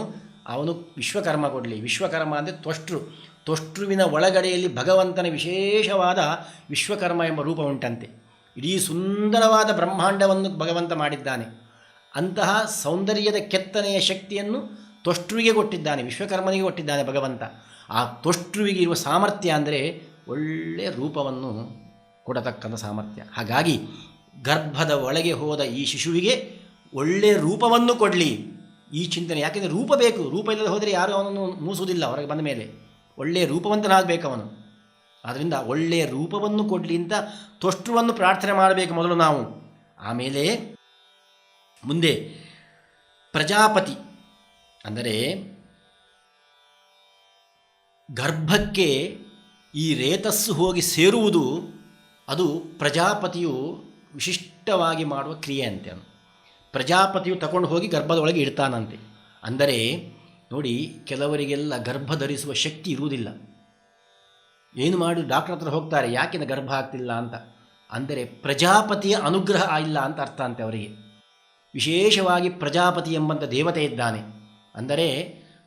ಅವನು ವಿಶ್ವಕರ್ಮ ಕೊಡಲಿ. ವಿಶ್ವಕರ್ಮ ಅಂದರೆ ತ್ವಷ್ಟೃವಿನ ಒಳಗಡೆಯಲ್ಲಿ ಭಗವಂತನ ವಿಶೇಷವಾದ ವಿಶ್ವಕರ್ಮ ಎಂಬ ರೂಪ ಉಂಟಂತೆ. ಇಡೀ ಸುಂದರವಾದ ಬ್ರಹ್ಮಾಂಡವನ್ನು ಭಗವಂತ ಮಾಡಿದ್ದಾನೆ. ಅಂತಹ ಸೌಂದರ್ಯದ ಕೆತ್ತನೆಯ ಶಕ್ತಿಯನ್ನು ತ್ವಷ್ಟೃವಿಗೆ ಕೊಟ್ಟಿದ್ದಾನೆ, ವಿಶ್ವಕರ್ಮನಿಗೆ ಕೊಟ್ಟಿದ್ದಾನೆ ಭಗವಂತ. ಆ ತ್ವಷ್ಟೃವಿಗೆ ಇರುವ ಸಾಮರ್ಥ್ಯ ಅಂದರೆ ಒಳ್ಳೆಯ ರೂಪವನ್ನು ಕೊಡತಕ್ಕಂಥ ಸಾಮರ್ಥ್ಯ. ಹಾಗಾಗಿ ಗರ್ಭದ ಒಳಗೆ ಹೋದ ಈ ಶಿಶುವಿಗೆ ಒಳ್ಳೆಯ ರೂಪವನ್ನು ಕೊಡಲಿ, ಈ ಚಿಂತನೆ. ಯಾಕೆಂದರೆ ರೂಪ ಬೇಕು, ರೂಪ ಇಲ್ಲದೆ ಹೋದರೆ ಯಾರೂ ಅವನನ್ನು ಮೂಸುವುದಿಲ್ಲ. ಹೊರಗೆ ಬಂದ ಮೇಲೆ ಒಳ್ಳೆಯ ರೂಪವಂತನಾಗಬೇಕು ಅವನು. ಆದ್ದರಿಂದ ಒಳ್ಳೆಯ ರೂಪವನ್ನು ಕೊಡಲಿ ಅಂತ ತ್ವಷ್ಟೃವನ್ನು ಪ್ರಾರ್ಥನೆ ಮಾಡಬೇಕು ಮೊದಲು ನಾವು. ಆಮೇಲೆ ಮುಂದೆ ಪ್ರಜಾಪತಿ ಅಂದರೆ ಗರ್ಭಕ್ಕೆ ಈ ರೇತಸ್ಸು ಹೋಗಿ ಸೇರುವುದು, ಅದು ಪ್ರಜಾಪತಿಯು ವಿಶಿಷ್ಟವಾಗಿ ಮಾಡುವ ಕ್ರಿಯೆ ಅಂತೆ. ಅವನು ಪ್ರಜಾಪತಿಯು ತಗೊಂಡು ಹೋಗಿ ಗರ್ಭದೊಳಗೆ ಇಡ್ತಾನಂತೆ. ಅಂದರೆ ನೋಡಿ, ಕೆಲವರಿಗೆಲ್ಲ ಗರ್ಭ ಧರಿಸುವ ಶಕ್ತಿ ಇರುವುದಿಲ್ಲ. ಏನು ಮಾಡಿ ಡಾಕ್ಟರ್ ಹತ್ರ ಹೋಗ್ತಾರೆ, ಯಾಕೆ ಗರ್ಭ ಆಗ್ತಿಲ್ಲ ಅಂತ. ಅಂದರೆ ಪ್ರಜಾಪತಿಯ ಅನುಗ್ರಹ ಇಲ್ಲ ಅಂತ ಅರ್ಥ ಅಂತೆ ಅವರಿಗೆ. ವಿಶೇಷವಾಗಿ ಪ್ರಜಾಪತಿ ಎಂಬಂಥ ದೇವತೆ ಇದ್ದಾನೆ. ಅಂದರೆ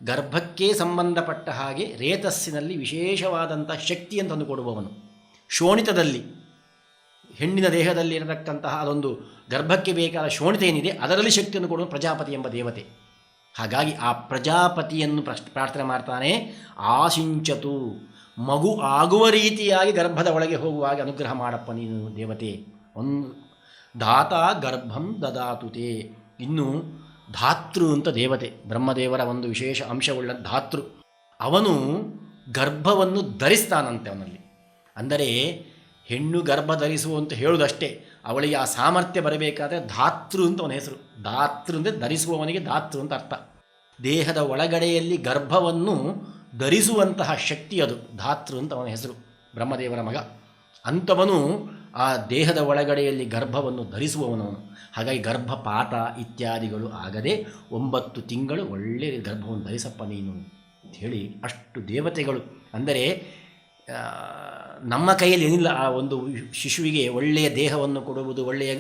ಗರ್ಭಕ್ಕೆ ಸಂಬಂಧಪಟ್ಟ ಹಾಗೆ ರೇತಸ್ಸಿನಲ್ಲಿ ವಿಶೇಷವಾದಂಥ ಶಕ್ತಿಯನ್ನು ತಂದು ಕೊಡುವವನು. ಶೋಣಿತದಲ್ಲಿ, ಹೆಣ್ಣಿನ ದೇಹದಲ್ಲಿ ಇರತಕ್ಕಂತಹ ಅದೊಂದು ಗರ್ಭಕ್ಕೆ ಬೇಕಾದ ಶೋಣಿತ ಏನಿದೆ ಅದರಲ್ಲಿ ಶಕ್ತಿಯನ್ನು ಕೊಡುವ ಪ್ರಜಾಪತಿ ಎಂಬ ದೇವತೆ. ಹಾಗಾಗಿ ಆ ಪ್ರಜಾಪತಿಯನ್ನು ಪ್ರಾರ್ಥನೆ ಮಾಡ್ತಾನೆ. ಆಶಿಂಚತು, ಮಗು ಆಗುವ ರೀತಿಯಾಗಿ ಗರ್ಭದ ಒಳಗೆ ಹೋಗುವಾಗ ಅನುಗ್ರಹ ಮಾಡಪ್ಪ ನೀನು ದೇವತೆ. ಧಾತ ಗರ್ಭಂ ದದಾತುತೆ. ಇನ್ನು ಧಾತೃ ಅಂತ ದೇವತೆ, ಬ್ರಹ್ಮದೇವರ ಒಂದು ವಿಶೇಷ ಅಂಶವುಳ್ಳ ಧಾತೃ. ಅವನು ಗರ್ಭವನ್ನು ಧರಿಸ್ತಾನಂತೆ ಅವನಲ್ಲಿ. ಅಂದರೆ ಹೆಣ್ಣು ಗರ್ಭ ಧರಿಸುವಂತ ಹೇಳುವುದಷ್ಟೇ, ಅವಳಿಗೆ ಆ ಸಾಮರ್ಥ್ಯ ಬರಬೇಕಾದ್ರೆ ಧಾತೃ ಅಂತ ಅವನ ಹೆಸರು. ಧಾತೃ ಅಂದರೆ ಧರಿಸುವವನಿಗೆ ಧಾತೃ ಅಂತ ಅರ್ಥ. ದೇಹದ ಒಳಗಡೆಯಲ್ಲಿ ಗರ್ಭವನ್ನು ಧರಿಸುವಂತಹ ಶಕ್ತಿ ಅದು, ಧಾತೃ ಅಂತ ಅವನ ಹೆಸರು. ಬ್ರಹ್ಮದೇವರ ಮಗ ಅಂಥವನು ಆ ದೇಹದ ಒಳಗಡೆಯಲ್ಲಿ ಗರ್ಭವನ್ನು ಧರಿಸುವವನು. ಹಾಗಾಗಿ ಗರ್ಭಪಾತ ಇತ್ಯಾದಿಗಳು ಆಗದೆ 9 ತಿಂಗಳು ಒಳ್ಳೆಯ ಗರ್ಭವನ್ನು ಧರಿಸಪ್ಪ ನೀನು ಅಂತ ಹೇಳಿ ಅಷ್ಟು ದೇವತೆಗಳು. ಅಂದರೆ ನಮ್ಮ ಕೈಯಲ್ಲಿ ಏನಿಲ್ಲ. ಆ ಒಂದು ಶಿಶುವಿಗೆ ಒಳ್ಳೆಯ ದೇಹವನ್ನು ಕೊಡುವುದು, ಒಳ್ಳೆಯ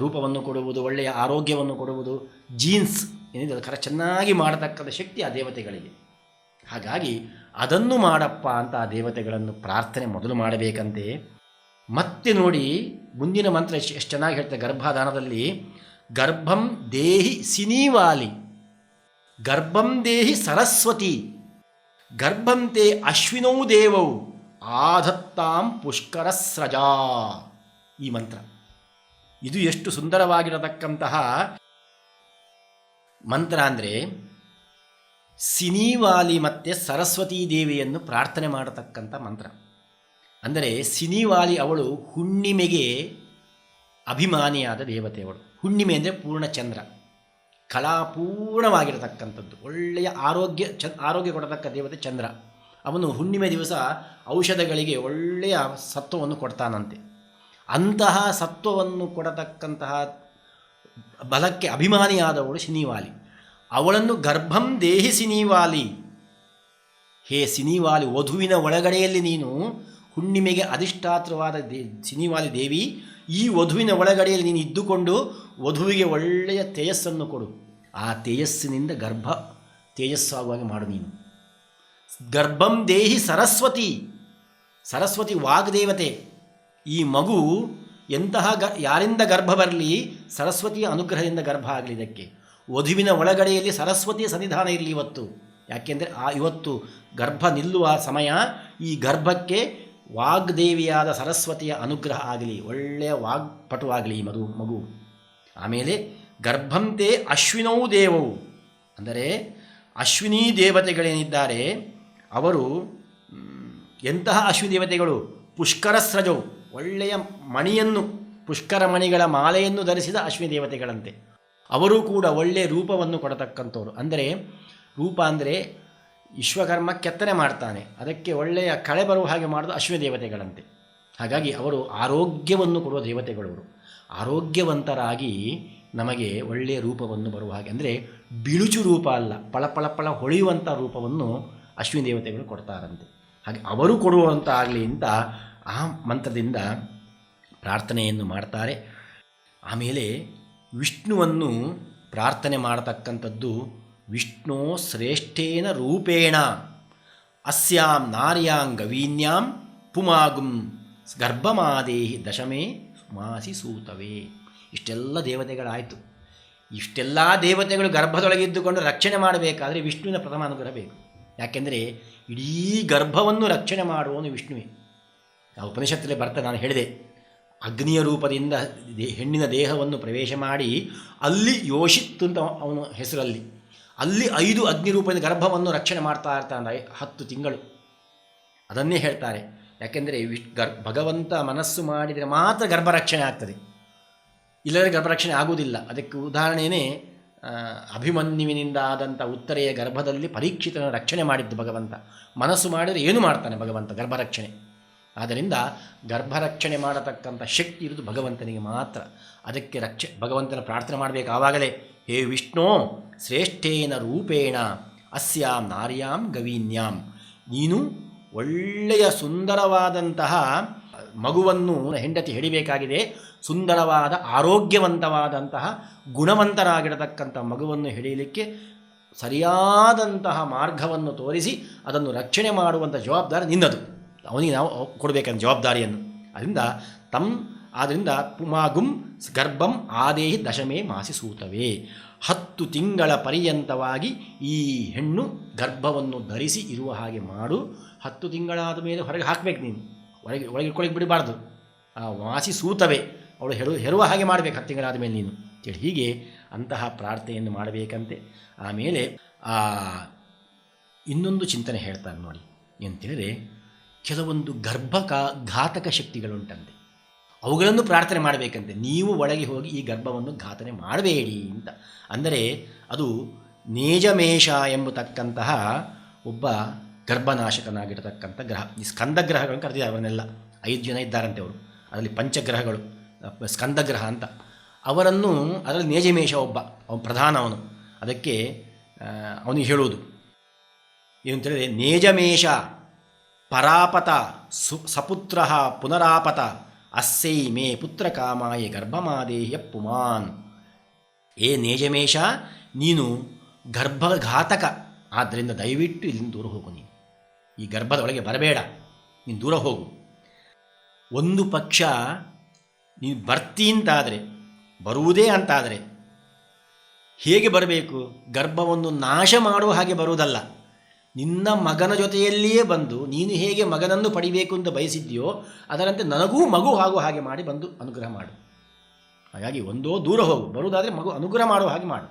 ರೂಪವನ್ನು ಕೊಡುವುದು, ಒಳ್ಳೆಯ ಆರೋಗ್ಯವನ್ನು ಕೊಡುವುದು, ಜೀನ್ಸ್ ಏನಿದೆ ಅದು ಚೆನ್ನಾಗಿ ಮಾಡತಕ್ಕಂಥ ಶಕ್ತಿ ಆ ದೇವತೆಗಳಿಗೆ. ಹಾಗಾಗಿ ಅದನ್ನು ಮಾಡಪ್ಪ ಅಂತ ಆ ದೇವತೆಗಳನ್ನು ಪ್ರಾರ್ಥನೆ ಮೊದಲು ಮಾಡಬೇಕಂತೆ. ಮತ್ತೆ ನೋಡಿ ಮುಂದಿನ ಮಂತ್ರ ಎಷ್ಟು ಚೆನ್ನಾಗಿ ಹೇಳ್ತಾರೆ ಗರ್ಭಾಧಾನದಲ್ಲಿ. ಗರ್ಭಂ ದೇಹಿ ಸಿನೀವಾಲಿ, ಗರ್ಭಂ ದೇಹಿ ಸರಸ್ವತಿ, ಗರ್ಭಂ ತೇ ಅಶ್ವಿನೌ ದೇವೌ ಆಧತ್ತಾಂ ಪುಷ್ಕರ ಸ್ರಜಾ. ಈ ಮಂತ್ರ ಇದು ಎಷ್ಟು ಸುಂದರವಾಗಿರತಕ್ಕಂತಹ ಮಂತ್ರ ಅಂದರೆ, ಸಿನೀವಾಲಿ ಮತ್ತು ಸರಸ್ವತೀ ದೇವಿಯನ್ನು ಪ್ರಾರ್ಥನೆ ಮಾಡತಕ್ಕಂಥ ಮಂತ್ರ. ಅಂದರೆ ಸಿನಿವಾಲಿ ಅವಳು ಹುಣ್ಣಿಮೆಗೆ ಅಭಿಮಾನಿಯಾದ ದೇವತೆ. ಅವಳು ಹುಣ್ಣಿಮೆ ಅಂದರೆ ಪೂರ್ಣಚಂದ್ರ, ಕಲಾಪೂರ್ಣವಾಗಿರತಕ್ಕಂಥದ್ದು, ಒಳ್ಳೆಯ ಆರೋಗ್ಯ ಕೊಡತಕ್ಕ ದೇವತೆ ಚಂದ್ರ. ಅವನು ಹುಣ್ಣಿಮೆ ದಿವಸ ಔಷಧಗಳಿಗೆ ಒಳ್ಳೆಯ ಸತ್ವವನ್ನು ಕೊಡ್ತಾನಂತೆ. ಅಂತಹ ಸತ್ವವನ್ನು ಕೊಡತಕ್ಕಂತಹ ಬಲಕ್ಕೆ ಅಭಿಮಾನಿಯಾದವಳು ಸಿನಿವಾಲಿ. ಅವಳನ್ನು ಗರ್ಭಂ ದೇಹಿ ಸಿನಿವಾಲಿ, ಹೇ ಸಿನಿವಾಲಿ, ವಧುವಿನ ಒಳಗಡೆಯಲ್ಲಿ ನೀನು ಹುಣ್ಣಿಮೆಗೆ ಅಧಿಷ್ಠಾತ್ರವಾದ ಸಿನಿವಾಲಿ ದೇವಿ, ಈ ವಧುವಿನ ಒಳಗಡೆಯಲ್ಲಿ ನೀನು ಇದ್ದುಕೊಂಡು ವಧುವಿಗೆ ಒಳ್ಳೆಯ ತೇಜಸ್ಸನ್ನು ಕೊಡು. ಆ ತೇಜಸ್ಸಿನಿಂದ ಗರ್ಭ ತೇಜಸ್ಸಾಗುವಾಗ ಮಾಡು ನೀನು. ಗರ್ಭಂ ದೇಹಿ ಸರಸ್ವತಿ, ಸರಸ್ವತಿ ವಾಗ್ದೇವತೆ. ಈ ಮಗು ಎಂತಹ ಯಾರಿಂದ ಗರ್ಭ ಬರಲಿ, ಸರಸ್ವತಿಯ ಅನುಗ್ರಹದಿಂದ ಗರ್ಭ ಆಗಲಿ. ಇದಕ್ಕೆ ವಧುವಿನ ಒಳಗಡೆಯಲ್ಲಿ ಸರಸ್ವತಿಯ ಸನ್ನಿಧಾನ ಇರಲಿ ಇವತ್ತು. ಯಾಕೆಂದರೆ ಇವತ್ತು ಗರ್ಭ ನಿಲ್ಲುವ ಸಮಯ. ಈ ಗರ್ಭಕ್ಕೆ ವಾಗ್ದೇವಿಯಾದ ಸರಸ್ವತಿಯ ಅನುಗ್ರಹ ಆಗಲಿ, ಒಳ್ಳೆಯ ವಾಗ್ಪಟುವಾಗಲಿ ಈ ಮಗು. ಆಮೇಲೆ ಗರ್ಭಂತೆ ಅಶ್ವಿನೌ ದೇವವು, ಅಂದರೆ ಅಶ್ವಿನಿ ದೇವತೆಗಳೇನಿದ್ದಾರೆ ಅವರು ಎಂತಹ ಅಶ್ವಿನಿ ದೇವತೆಗಳು? ಪುಷ್ಕರ ಸ್ರಜವು, ಒಳ್ಳೆಯ ಮಣಿಯನ್ನು, ಪುಷ್ಕರ ಮಣಿಗಳ ಮಾಲೆಯನ್ನು ಧರಿಸಿದ ಅಶ್ವಿನಿ ದೇವತೆಗಳಂತೆ. ಅವರು ಕೂಡ ಒಳ್ಳೆಯ ರೂಪವನ್ನು ಕೊಡತಕ್ಕಂಥವ್ರು. ಅಂದರೆ ರೂಪ ಅಂದರೆ ವಿಶ್ವಕರ್ಮ ಕೆತ್ತನೆ ಮಾಡ್ತಾನೆ, ಅದಕ್ಕೆ ಒಳ್ಳೆಯ ಕಳೆ ಬರುವ ಹಾಗೆ ಮಾಡೋದು ಅಶ್ವಿನಿ ದೇವತೆಗಳಂತೆ. ಹಾಗಾಗಿ ಅವರು ಆರೋಗ್ಯವನ್ನು ಕೊಡುವ ದೇವತೆಗಳವರು. ಆರೋಗ್ಯವಂತರಾಗಿ ನಮಗೆ ಒಳ್ಳೆಯ ರೂಪವನ್ನು ಬರುವ ಹಾಗೆ, ಅಂದರೆ ಬಿಳುಚು ರೂಪ ಅಲ್ಲ, ಪಳ ಹೊಳೆಯುವಂಥ ರೂಪವನ್ನು ಅಶ್ವಿನಿ ದೇವತೆಗಳು ಕೊಡ್ತಾರಂತೆ. ಹಾಗೆ ಅವರು ಕೊಡುವಂಥ ಆಗಲಿ ಅಂತ ಆ ಮಂತ್ರದಿಂದ ಪ್ರಾರ್ಥನೆಯನ್ನು ಮಾಡ್ತಾರೆ. ಆಮೇಲೆ ವಿಷ್ಣುವನ್ನು ಪ್ರಾರ್ಥನೆ ಮಾಡತಕ್ಕಂಥದ್ದು ವಿಷ್ಣು ಶ್ರೇಷ್ಠೇನ ರೂಪೇಣ ಅಸ್ಯಾಂ ನಾರ್ಯಾಂ ಗವೀನ್ಯಾಂ ಪುಮಾಗುಂ ಗರ್ಭಮಾದೇಹಿ ದಶಮೇ ಮಾಸಿ ಸೂತವೇ. ಇಷ್ಟೆಲ್ಲ ದೇವತೆಗಳಾಯಿತು. ಇಷ್ಟೆಲ್ಲ ದೇವತೆಗಳು ಗರ್ಭದೊಳಗಿದ್ದುಕೊಂಡು ರಕ್ಷಣೆ ಮಾಡಬೇಕಾದ್ರೆ ವಿಷ್ಣುವಿನ ಪ್ರಥಮ ಅನುಗ್ರಹ ಬೇಕು. ಯಾಕೆಂದರೆ ಇಡೀ ಗರ್ಭವನ್ನು ರಕ್ಷಣೆ ಮಾಡುವವನು ವಿಷ್ಣುವೇ. ಆ ಉಪನಿಷತ್ತಲ್ಲಿ ಬರ್ತಾ ನಾನು ಹೇಳಿದೆ, ಅಗ್ನಿಯ ರೂಪದಿಂದ ಹೆಣ್ಣಿನ ದೇಹವನ್ನು ಪ್ರವೇಶ ಮಾಡಿ ಅಲ್ಲಿ ಯೋಷಿತ್ ಅಂತ ಅವನ ಹೆಸರಲ್ಲಿ ಅಲ್ಲಿ 5 ಅಗ್ನಿ ರೂಪದ ಗರ್ಭವನ್ನು ರಕ್ಷಣೆ ಮಾಡ್ತಾ ಇರ್ತಾನೆ 10 ತಿಂಗಳು. ಅದನ್ನೇ ಹೇಳ್ತಾರೆ. ಯಾಕೆಂದರೆ ಭಗವಂತ ಮನಸ್ಸು ಮಾಡಿದರೆ ಮಾತ್ರ ಗರ್ಭರಕ್ಷಣೆ ಆಗ್ತದೆ, ಇಲ್ಲದ್ರೆ ಗರ್ಭರಕ್ಷಣೆ ಆಗುವುದಿಲ್ಲ. ಅದಕ್ಕೆ ಉದಾಹರಣೆಯೇ ಅಭಿಮನ್ಯುವಿನಿಂದ ಆದಂಥ ಉತ್ತರೆಯ ಗರ್ಭದಲ್ಲಿ ಪರೀಕ್ಷಿತನ ರಕ್ಷಣೆ ಮಾಡಿದ್ದು ಭಗವಂತ. ಮನಸ್ಸು ಮಾಡಿದರೆ ಏನು ಮಾಡ್ತಾನೆ ಭಗವಂತ? ಗರ್ಭರಕ್ಷಣೆ. ಆದ್ದರಿಂದ ಗರ್ಭರಕ್ಷಣೆ ಮಾಡತಕ್ಕಂಥ ಶಕ್ತಿ ಇರುವುದು ಭಗವಂತನಿಗೆ ಮಾತ್ರ. ಅದಕ್ಕೆ ಭಗವಂತನ ಪ್ರಾರ್ಥನೆ ಮಾಡಬೇಕು. ಆವಾಗಲೇ ಹೇ ವಿಷ್ಣು ಶ್ರೇಷ್ಠೇನ ರೂಪೇಣ ಅಸ್ಯಾಂ ನಾರ್ಯಾಂ ಗವೀನ್ಯಾಂ, ನೀನು ಒಳ್ಳೆಯ ಸುಂದರವಾದಂತಹ ಮಗುವನ್ನು ಹೆಂಡತಿ ಹಿಡಿಬೇಕಾಗಿದೆ. ಸುಂದರವಾದ ಆರೋಗ್ಯವಂತವಾದಂತಹ ಗುಣವಂತರಾಗಿರತಕ್ಕಂಥ ಮಗುವನ್ನು ಹಿಡಿಯಲಿಕ್ಕೆ ಸರಿಯಾದಂತಹ ಮಾರ್ಗವನ್ನು ತೋರಿಸಿ ಅದನ್ನು ರಕ್ಷಣೆ ಮಾಡುವಂಥ ಜವಾಬ್ದಾರಿ ನಿನ್ನದು. ಅವನಿಗೆ ನಾವು ಕೊಡಬೇಕಂತ ಜವಾಬ್ದಾರಿಯನ್ನು. ಆದ್ದರಿಂದ ಪುಮಾಗುಂ ಗರ್ಭಂ ಆದೇಹಿ ದಶಮೇ ಮಾಸಿ ಸೂತವೇ. 10 ತಿಂಗಳ ಪರ್ಯಂತವಾಗಿ ಈ ಹೆಣ್ಣು ಗರ್ಭವನ್ನು ಧರಿಸಿ ಇರುವ ಹಾಗೆ ಮಾಡು. 10 ತಿಂಗಳಾದ ಮೇಲೆ ಹೊರಗೆ ಹಾಕಬೇಕು ನೀನು, ಒಳಗೆ ಬಿಡಬಾರ್ದು. ಆ ಮಾಸಿ ಸೂತವೇ, ಅವಳು ಹೆರುವ ಹಾಗೆ ಮಾಡಬೇಕು 10 ತಿಂಗಳಾದ ಮೇಲೆ ನೀನು ಅಂತೇಳಿ ಹೀಗೆ ಅಂತಹ ಪ್ರಾರ್ಥನೆಯನ್ನು ಮಾಡಬೇಕಂತೆ. ಆಮೇಲೆ ಇನ್ನೊಂದು ಚಿಂತನೆ ಹೇಳ್ತಾರೆ ನೋಡಿ, ಎಂತೇಳಿದರೆ ಕೆಲವೊಂದು ಘಾತಕ ಶಕ್ತಿಗಳುಂಟಂತೆ, ಅವುಗಳನ್ನು ಪ್ರಾರ್ಥನೆ ಮಾಡಬೇಕಂತೆ. ನೀವು ಒಳಗೆ ಹೋಗಿ ಈ ಗರ್ಭವನ್ನು ಘಾತನೆ ಮಾಡಬೇಡಿ ಅಂತ. ಅಂದರೆ ಅದು ನೇಜಮೇಷ ಎಂಬತಕ್ಕಂತಹ ಒಬ್ಬ ಗರ್ಭನಾಶಕನಾಗಿರತಕ್ಕಂಥ ಗ್ರಹ. ಈ ಸ್ಕಂದಗ್ರಹಗಳನ್ನು ಕರೆದಿದ್ದಾರೆ ಅವರನ್ನೆಲ್ಲ. 5 ಜನ ಇದ್ದಾರಂತೆ ಅವರು, ಅದರಲ್ಲಿ ಪಂಚಗ್ರಹಗಳು, ಸ್ಕಂದಗ್ರಹ ಅಂತ. ಅವರನ್ನು ಅದರಲ್ಲಿ ನೇಜಮೇಷ ಅವನು ಪ್ರಧಾನ. ಅದಕ್ಕೆ ಅವನಿಗೆ ಹೇಳುವುದು ಏನಂತೇಳಿದರೆ, ನೇಜಮೇಷ ಪರಾಪತ ಸಪುತ್ರ ಪುನರಾಪತ ಅಸ್ಸೈ ಮೇ ಪುತ್ರ ಕಾಮಾಯ ಗರ್ಭಮಾದೇಹ್ಯ ಪುಮಾನ್. ಏ ನೇಜಮೇಷ, ನೀನು ಗರ್ಭಘಾತಕ, ಆದ್ದರಿಂದ ದಯವಿಟ್ಟು ಇಲ್ಲಿಂದ ದೂರ ಹೋಗು. ನೀನು ಈ ಗರ್ಭದೊಳಗೆ ಬರಬೇಡ, ನೀನು ದೂರ ಹೋಗು. ಒಂದು ಪಕ್ಷ ನೀನು ಬರ್ತಿ ಅಂತಾದರೆ, ಬರುವುದೇ ಅಂತಾದರೆ ಹೇಗೆ ಬರಬೇಕು? ಗರ್ಭವನ್ನು ನಾಶ ಮಾಡುವ ಹಾಗೆ ಬರುವುದಲ್ಲ, ನಿನ್ನ ಮಗನ ಜೊತೆಯಲ್ಲಿಯೇ ಬಂದು ನೀನು ಹೇಗೆ ಮಗನನ್ನು ಪಡಿಬೇಕು ಅಂತ ಬಯಸಿದ್ಯೋ ಅದರಂತೆ ನನಗೂ ಮಗು ಆಗುವ ಹಾಗೆ ಮಾಡಿ ಬಂದು ಅನುಗ್ರಹ ಮಾಡು. ಹಾಗಾಗಿ ಒಂದೋ ದೂರ ಹೋಗು, ಬರುವುದಾದರೆ ಮಗು ಅನುಗ್ರಹ ಮಾಡುವ ಹಾಗೆ ಮಾಡು.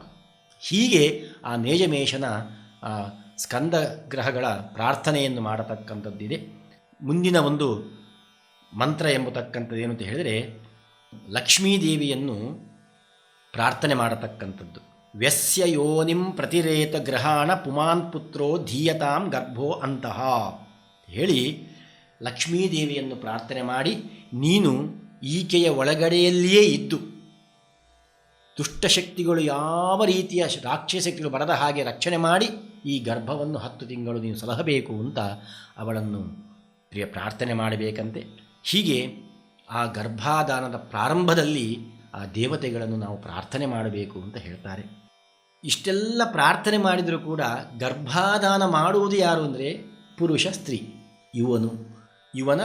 ಹೀಗೆ ಆ ನೇಜಮೇಷನ ಸ್ಕಂದ ಗ್ರಹಗಳ ಪ್ರಾರ್ಥನೆಯನ್ನು ಮಾಡತಕ್ಕಂಥದ್ದಿದೆ. ಮುಂದಿನ ಒಂದು ಮಂತ್ರ ಎಂಬತಕ್ಕಂಥದ್ದು ಏನು ಅಂತ ಹೇಳಿದರೆ, ಲಕ್ಷ್ಮೀದೇವಿಯನ್ನು ಪ್ರಾರ್ಥನೆ ಮಾಡತಕ್ಕಂಥದ್ದು. ವ್ಯಸ್ಯ ಯೋನಿಂ ಪ್ರತಿರೇತ ಗ್ರಹಾಣ ಪುಮಾನ್ ಪುತ್ರೋ ಧೀಯತಾಂ ಗರ್ಭೋ ಅಂತಹ ಹೇಳಿ ಲಕ್ಷ್ಮೀದೇವಿಯನ್ನು ಪ್ರಾರ್ಥನೆ ಮಾಡಿ, ನೀನು ಈಕೆಯ ಒಳಗಡೆಯಲ್ಲಿಯೇ ಇದ್ದು ದುಷ್ಟಶಕ್ತಿಗಳು ಯಾವ ರೀತಿಯ ರಾಕ್ಷಸ ಶಕ್ತಿಗಳು ಬರದ ಹಾಗೆ ರಕ್ಷಣೆ ಮಾಡಿ ಈ ಗರ್ಭವನ್ನು 10 ತಿಂಗಳು ನೀನು ಸಲಹಬೇಕು ಅಂತ ಅವಳನ್ನು ಪ್ರಾರ್ಥನೆ ಮಾಡಬೇಕಂತೆ. ಹೀಗೆ ಆ ಗರ್ಭಾಧಾನದ ಪ್ರಾರಂಭದಲ್ಲಿ ಆ ದೇವತೆಗಳನ್ನು ನಾವು ಪ್ರಾರ್ಥನೆ ಮಾಡಬೇಕು ಅಂತ ಹೇಳ್ತಾರೆ. ಇಷ್ಟೆಲ್ಲ ಪ್ರಾರ್ಥನೆ ಮಾಡಿದರೂ ಕೂಡ ಗರ್ಭಾಧಾನ ಮಾಡುವುದು ಯಾರು ಅಂದರೆ ಪುರುಷ, ಸ್ತ್ರೀ. ಇವನ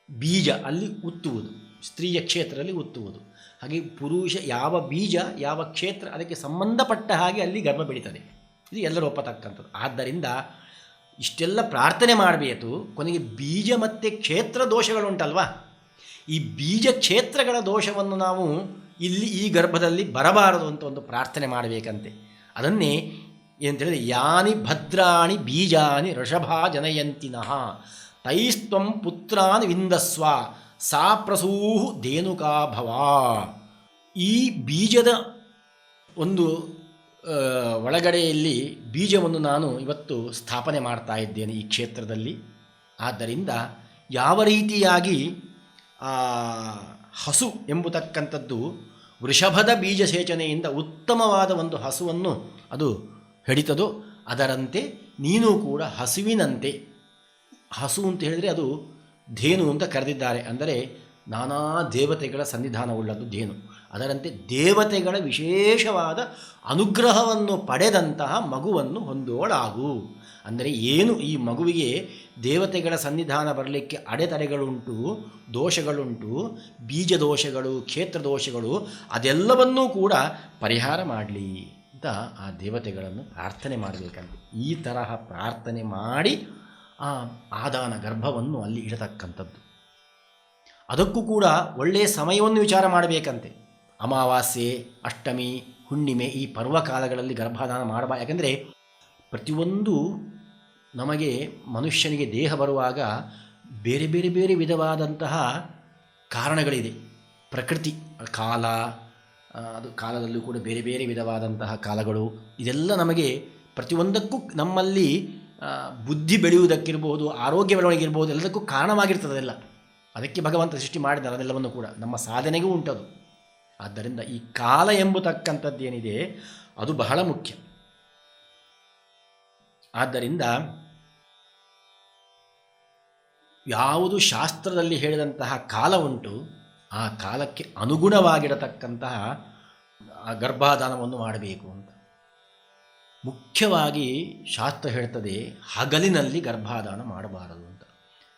ಬೀಜ ಅಲ್ಲಿ ಉತ್ತುವುದು, ಸ್ತ್ರೀಯ ಕ್ಷೇತ್ರದಲ್ಲಿ ಉತ್ತುವುದು. ಹಾಗೆ ಪುರುಷ ಯಾವ ಬೀಜ ಯಾವ ಕ್ಷೇತ್ರ ಅದಕ್ಕೆ ಸಂಬಂಧಪಟ್ಟ ಹಾಗೆ ಅಲ್ಲಿ ಗರ್ಭ ಬೆಳೀತದೆ. ಇದು ಎಲ್ಲರೂ ಒಪ್ಪತಕ್ಕಂಥದ್ದು. ಆದ್ದರಿಂದ ಇಷ್ಟೆಲ್ಲ ಪ್ರಾರ್ಥನೆ ಮಾಡಬೇಕು. ಕೊನೆಗೆ ಬೀಜ ಮತ್ತು ಕ್ಷೇತ್ರ ದೋಷಗಳುಂಟಲ್ವಾ, ಈ ಬೀಜ ಕ್ಷೇತ್ರಗಳ ದೋಷವನ್ನು ನಾವು ಇಲ್ಲಿ ಈ ಗರ್ಭದಲ್ಲಿ ಬರಬಾರದು ಅಂತ ಒಂದು ಪ್ರಾರ್ಥನೆ ಮಾಡಬೇಕಂತೆ. ಅದನ್ನೇ ಏನಂತೇಳಿದ್ರೆ, ಯಾನಿ ಭದ್ರಾಣಿ ಬೀಜಾನಿ ವೃಷಭಾ ಜನಯಂತಿನಃ ತೈಸ್ತ್ವಂ ಪುತ್ರಾನ್ ವಿಂದಸ್ವ ಸಾ ಪ್ರಸೂಹು ಧೇನುಕಾಭವ. ಈ ಬೀಜದ ಒಂದು ಒಳಗಡೆಯಲ್ಲಿ ಬೀಜವನ್ನು ನಾನು ಇವತ್ತು ಸ್ಥಾಪನೆ ಮಾಡ್ತಾ ಇದ್ದೇನೆ ಈ ಕ್ಷೇತ್ರದಲ್ಲಿ. ಆದ್ದರಿಂದ ಯಾವ ರೀತಿಯಾಗಿ ಹಸು ಎಂಬತಕ್ಕಂಥದ್ದು ವೃಷಭದ ಬೀಜ ಸೇಚನೆಯಿಂದ ಉತ್ತಮವಾದ ಒಂದು ಹಸುವನ್ನು ಅದು ಹಿಡಿತದೋ ಅದರಂತೆ ನೀನು ಕೂಡ ಹಸುವಿನಂತೆ, ಹಸು ಅಂತ ಹೇಳಿದರೆ ಅದು ಧೇನು ಅಂತ ಕರೆದಿದ್ದಾರೆ. ಅಂದರೆ ನಾನಾ ದೇವತೆಗಳ ಸನ್ನಿಧಾನವುಳ್ಳದ್ದು ಧೇನು. ಅದರಂತೆ ದೇವತೆಗಳ ವಿಶೇಷವಾದ ಅನುಗ್ರಹವನ್ನು ಪಡೆದಂತಹ ಮಗುವನ್ನು ಹೊಂದೋಳಾಗು. ಅಂದರೆ ಏನು ಈ ಮಗುವಿಗೆ ದೇವತೆಗಳ ಸನ್ನಿಧಾನ ಬರಲಿಕ್ಕೆ ಅಡೆತಡೆಗಳುಂಟು, ದೋಷಗಳುಂಟು, ಬೀಜ ದೋಷಗಳು, ಕ್ಷೇತ್ರ ದೋಷಗಳು, ಅದೆಲ್ಲವನ್ನೂ ಕೂಡ ಪರಿಹಾರ ಮಾಡಲಿ ಅಂತ ಆ ದೇವತೆಗಳನ್ನು ಪ್ರಾರ್ಥನೆ ಮಾಡಬೇಕಂತೆ. ಈ ತರಹ ಪ್ರಾರ್ಥನೆ ಮಾಡಿ ಆ ಆದಾನ ಗರ್ಭವನ್ನು ಅಲ್ಲಿ ಇಡತಕ್ಕಂಥದ್ದು. ಅದಕ್ಕೂ ಕೂಡ ಒಳ್ಳೆಯ ಸಮಯವನ್ನು ವಿಚಾರ ಮಾಡಬೇಕಂತೆ. ಅಮಾವಾಸ್ಯೆ, ಅಷ್ಟಮಿ, ಹುಣ್ಣಿಮೆ ಈ ಪರ್ವಕಾಲಗಳಲ್ಲಿ ಗರ್ಭಾಧಾನ ಮಾಡಬಾರ್ದು. ಯಾಕೆಂದರೆ ಪ್ರತಿಯೊಂದು ನಮಗೆ ಮನುಷ್ಯನಿಗೆ ದೇಹ ಬರುವಾಗ ಬೇರೆ ಬೇರೆ ಬೇರೆ ವಿಧವಾದಂತಹ ಕಾರಣಗಳಿದೆ. ಪ್ರಕೃತಿ ಕಾಲ, ಅದು ಕಾಲದಲ್ಲೂ ಕೂಡ ಬೇರೆ ಬೇರೆ ವಿಧವಾದಂತಹ ಕಾಲಗಳು, ಇದೆಲ್ಲ ನಮಗೆ ಪ್ರತಿಯೊಂದಕ್ಕೂ ನಮ್ಮಲ್ಲಿ ಬುದ್ಧಿ ಬೆಳೆಯುವುದಕ್ಕಿರ್ಬೋದು, ಆರೋಗ್ಯ ಬೆಳವಣಿಗೆ ಇರ್ಬೋದು, ಎಲ್ಲದಕ್ಕೂ ಕಾರಣವಾಗಿರ್ತದೆಲ್ಲ. ಅದಕ್ಕೆ ಭಗವಂತ ಸೃಷ್ಟಿ ಮಾಡಿದ್ದಾರೆ ಅದೆಲ್ಲವನ್ನು ಕೂಡ, ನಮ್ಮ ಸಾಧನೆಗೂ ಉಂಟದು. ಆದ್ದರಿಂದ ಈ ಕಾಲ ಎಂಬತಕ್ಕಂಥದ್ದೇನಿದೆ ಅದು ಬಹಳ ಮುಖ್ಯ. ಆದ್ದರಿಂದ ಯಾವುದು ಶಾಸ್ತ್ರದಲ್ಲಿ ಹೇಳಿದಂತಹ ಕಾಲ ಉಂಟು ಆ ಕಾಲಕ್ಕೆ ಅನುಗುಣವಾಗಿರತಕ್ಕಂತಹ ಆ ಗರ್ಭಾಧಾನವನ್ನು ಮಾಡಬೇಕು ಅಂತ. ಮುಖ್ಯವಾಗಿ ಶಾಸ್ತ್ರ ಹೇಳ್ತದೆ ಹಗಲಿನಲ್ಲಿ ಗರ್ಭಾಧಾನ ಮಾಡಬಾರದು ಅಂತ.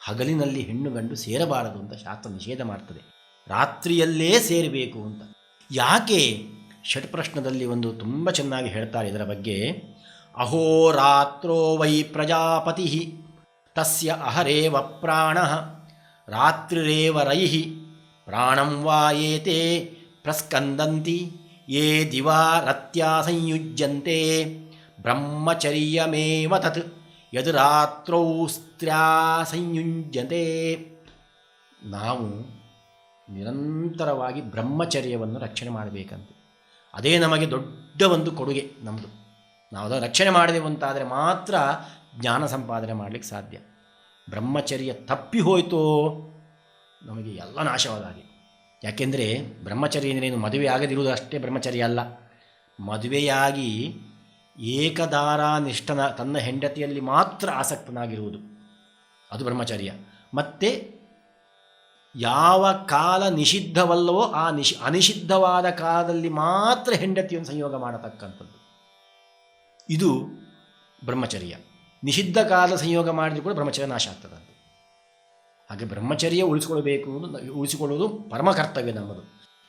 ಹಗಲಿನಲ್ಲಿ ಹೆಣ್ಣು ಗಂಡು ಸೇರಬಾರದು ಅಂತ ಶಾಸ್ತ್ರ ನಿಷೇಧ ಮಾಡ್ತದೆ. ರಾತ್ರಿಯಲ್ಲೇ ಸೇರಬೇಕು ಅಂತ. ಯಾಕೆ? ಷಟ್ಪ್ರಶ್ನದಲ್ಲಿ ಒಂದು ತುಂಬ ಚೆನ್ನಾಗಿ ಹೇಳ್ತಾರೆ ಇದರ ಬಗ್ಗೆ. ಅಹೋರಾತ್ರೋ ವೈ ಪ್ರಜಾಪತಿ ತಸ್ಯ ಅಹರೇವ ಪ್ರಾಣ ರಾತ್ರಿರೇವ ರೈಹಿ ಪ್ರಾಣಂ ವಾ ಏತೆ ಪ್ರಸ್ಕಂದಂತಿ ಯೇ ದಿವಾ ರತ್ಯಾ ಸಂಯುಜ್ಯಂತೆ ಬ್ರಹ್ಮಚರ್ಯಮೇವ ತತ್ ಯದ್ ರಾತ್ರೌ ಸ್ತ್ರ್ಯಾ ಸಂಯುಜ್ಯತೆ. ನಾವು ನಿರಂತರವಾಗಿ ಬ್ರಹ್ಮಚರ್ಯವನ್ನು ರಕ್ಷಣೆ ಮಾಡಬೇಕಂತೆ. ಅದೇ ನಮಗೆ ದೊಡ್ಡ ಒಂದು ಕೊಡುಗೆ ನಮ್ಮದು. ನಾವು ಅದನ್ನು ರಕ್ಷಣೆ ಮಾಡಿದೆವು ಅಂತಾದರೆ ಮಾತ್ರ ಜ್ಞಾನ ಸಂಪಾದನೆ ಮಾಡಲಿಕ್ಕೆ ಸಾಧ್ಯ. ಬ್ರಹ್ಮಚರ್ಯ ತಪ್ಪಿ ಹೋಯಿತೋ ನಮಗೆ ಎಲ್ಲ ನಾಶವಾದ ಹಾಗೆ. ಯಾಕೆಂದರೆ ಬ್ರಹ್ಮಚರ್ಯ ಏನೇನು ಮದುವೆ ಆಗದಿರುವುದು ಅಷ್ಟೇ ಬ್ರಹ್ಮಚರ್ಯ ಅಲ್ಲ. ಮದುವೆಯಾಗಿ ಏಕದಾರಾನಿಷ್ಠನ ತನ್ನ ಹೆಂಡತಿಯಲ್ಲಿ ಮಾತ್ರ ಆಸಕ್ತನಾಗಿರುವುದು ಅದು ಬ್ರಹ್ಮಚರ್ಯ. ಮತ್ತು ಯಾವ ಕಾಲ ನಿಷಿದ್ಧವಲ್ಲವೋ ಆ ಅನಿಷಿದ್ಧವಾದ ಕಾಲದಲ್ಲಿ ಮಾತ್ರ ಹೆಂಡತಿಯನ್ನು ಸಂಯೋಗ ಮಾಡತಕ್ಕಂಥದ್ದು ಇದು ಬ್ರಹ್ಮಚರ್ಯ. ನಿಷಿದ್ಧ ಕಾಲ ಸಂಯೋಗ ಮಾಡಿದರೂ ಕೂಡ ಬ್ರಹ್ಮಚರ್ಯ ನಾಶ ಆಗ್ತದಂತೆ. ಹಾಗೆ ಬ್ರಹ್ಮಚರ್ಯ ಉಳಿಸಿಕೊಳ್ಳುವುದು ಪರಮ ಕರ್ತವ್ಯ ನಮ್ಮದು.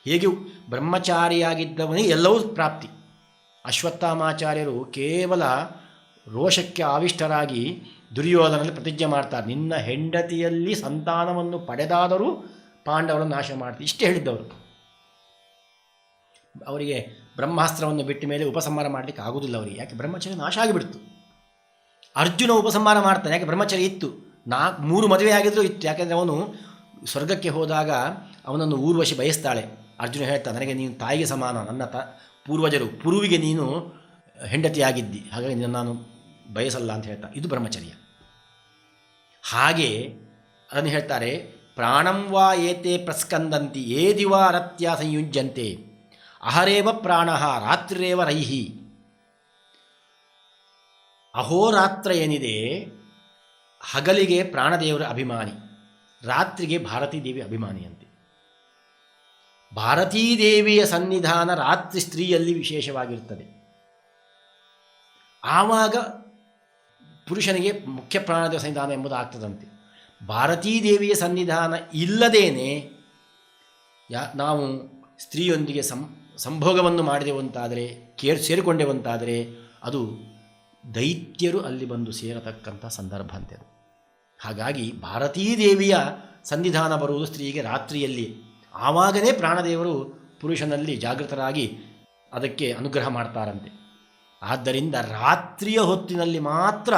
ಹೇಗೆ ಬ್ರಹ್ಮಚಾರಿಯಾಗಿದ್ದವನಿಗೆ ಎಲ್ಲವೂ ಪ್ರಾಪ್ತಿ. ಅಶ್ವತ್ಥಾಮಾಚಾರ್ಯರು ಕೇವಲ ರೋಷಕ್ಕೆ ಆವಿಷ್ಟರಾಗಿ ದುರ್ಯೋಧನಲ್ಲಿ ಪ್ರತಿಜ್ಞೆ ಮಾಡ್ತಾರೆ, ನಿನ್ನ ಹೆಂಡತಿಯಲ್ಲಿ ಸಂತಾನವನ್ನು ಪಡೆದಾದರೂ ಪಾಂಡವರನ್ನು ನಾಶ ಮಾಡ್ತೀವಿ, ಇಷ್ಟೇ ಹೇಳಿದ್ದವರು. ಅವರಿಗೆ ಬ್ರಹ್ಮಾಸ್ತ್ರವನ್ನು ಬಿಟ್ಟ ಮೇಲೆ ಉಪಸಂಹಾರ ಮಾಡಲಿಕ್ಕೆ ಆಗುವುದಿಲ್ಲ ಅವರಿಗೆ. ಯಾಕೆ? ಬ್ರಹ್ಮಚರ್ಯ ನಾಶ ಆಗಿಬಿಡ್ತು. ಅರ್ಜುನ ಉಪಸಂಹಾರ ಮಾಡ್ತಾನೆ, ಯಾಕೆ? ಬ್ರಹ್ಮಚರ್ಯ ಇತ್ತು. 3 ಮದುವೆ ಆಗಿದ್ರೂ ಇತ್ತು. ಯಾಕೆಂದರೆ ಅವನು ಸ್ವರ್ಗಕ್ಕೆ ಹೋದಾಗ ಅವನನ್ನು ಊರ್ವಶಿ ಬಯಸ್ತಾಳೆ. ಅರ್ಜುನ ಹೇಳ್ತಾನೆ, ನನಗೆ ನೀನು ತಾಯಿಗೆ ಸಮಾನ, ನನ್ನ ಪೂರ್ವಜರು ಪುರುವಿಗೆ ನೀನು ಹೆಂಡತಿಯಾಗಿದ್ದಿ, ಹಾಗಾಗಿ ನಾನು ಬಯಸಲ್ಲ ಅಂತ ಹೇಳ್ತಾ. ಇದು ಬ್ರಹ್ಮಚರ್ಯ. ಹಾಗೆ ಅದನ್ನು ಹೇಳ್ತಾರೆ, ಪ್ರಾಣಂ ವಾ ಏತೆ ಪ್ರಸ್ಕಂದಂತಿ ಯೇ ದಿವಾ ರತ್ಯಾ ಸಂಯುಜ್ಯಂತೆ ಅಹರೇವ ಪ್ರಾಣ ರಾತ್ರಿರೇವ ರೈಹಿ. ಅಹೋರಾತ್ರ ಏನಿದೆ ಹಗಲಿಗೆ ಪ್ರಾಣದೇವರ ಅಭಿಮಾನಿ, ರಾತ್ರಿಗೆ ಭಾರತೀ ದೇವಿ ಅಭಿಮಾನಿಯಂತೆ. ಭಾರತೀ ದೇವಿಯ ಸನ್ನಿಧಾನ ರಾತ್ರಿ ಸ್ತ್ರೀಯಲ್ಲಿ ವಿಶೇಷವಾಗಿರ್ತದೆ. ಆವಾಗ ಪುರುಷನಿಗೆ ಮುಖ್ಯ ಪ್ರಾಣದೇವ ಸನ್ನಿಧಾನ ಎಂಬುದು ಆಗ್ತದಂತೆ. ಭಾರತೀ ದೇವಿಯ ಸನ್ನಿಧಾನ ಇಲ್ಲದೇನೆ ನಾವು ಸ್ತ್ರೀಯೊಂದಿಗೆ ಸಂಭೋಗವನ್ನು ಮಾಡಿದೆವಂತಾದರೆ, ಸೇರಿಕೊಂಡೆವಂತಾದರೆ ಅದು ದೈತ್ಯರು ಅಲ್ಲಿ ಬಂದು ಸೇರತಕ್ಕಂಥ ಸಂದರ್ಭ ಅಂತೆ ಅದು. ಹಾಗಾಗಿ ಭಾರತೀ ದೇವಿಯ ಸನ್ನಿಧಾನ ಬರುವುದು ಸ್ತ್ರೀಗೆ ರಾತ್ರಿಯಲ್ಲಿ. ಆವಾಗಲೇ ಪ್ರಾಣದೇವರು ಪುರುಷನಲ್ಲಿ ಜಾಗೃತರಾಗಿ ಅದಕ್ಕೆ ಅನುಗ್ರಹ ಮಾಡ್ತಾರಂತೆ. ಆದ್ದರಿಂದ ರಾತ್ರಿಯ ಹೊತ್ತಿನಲ್ಲಿ ಮಾತ್ರ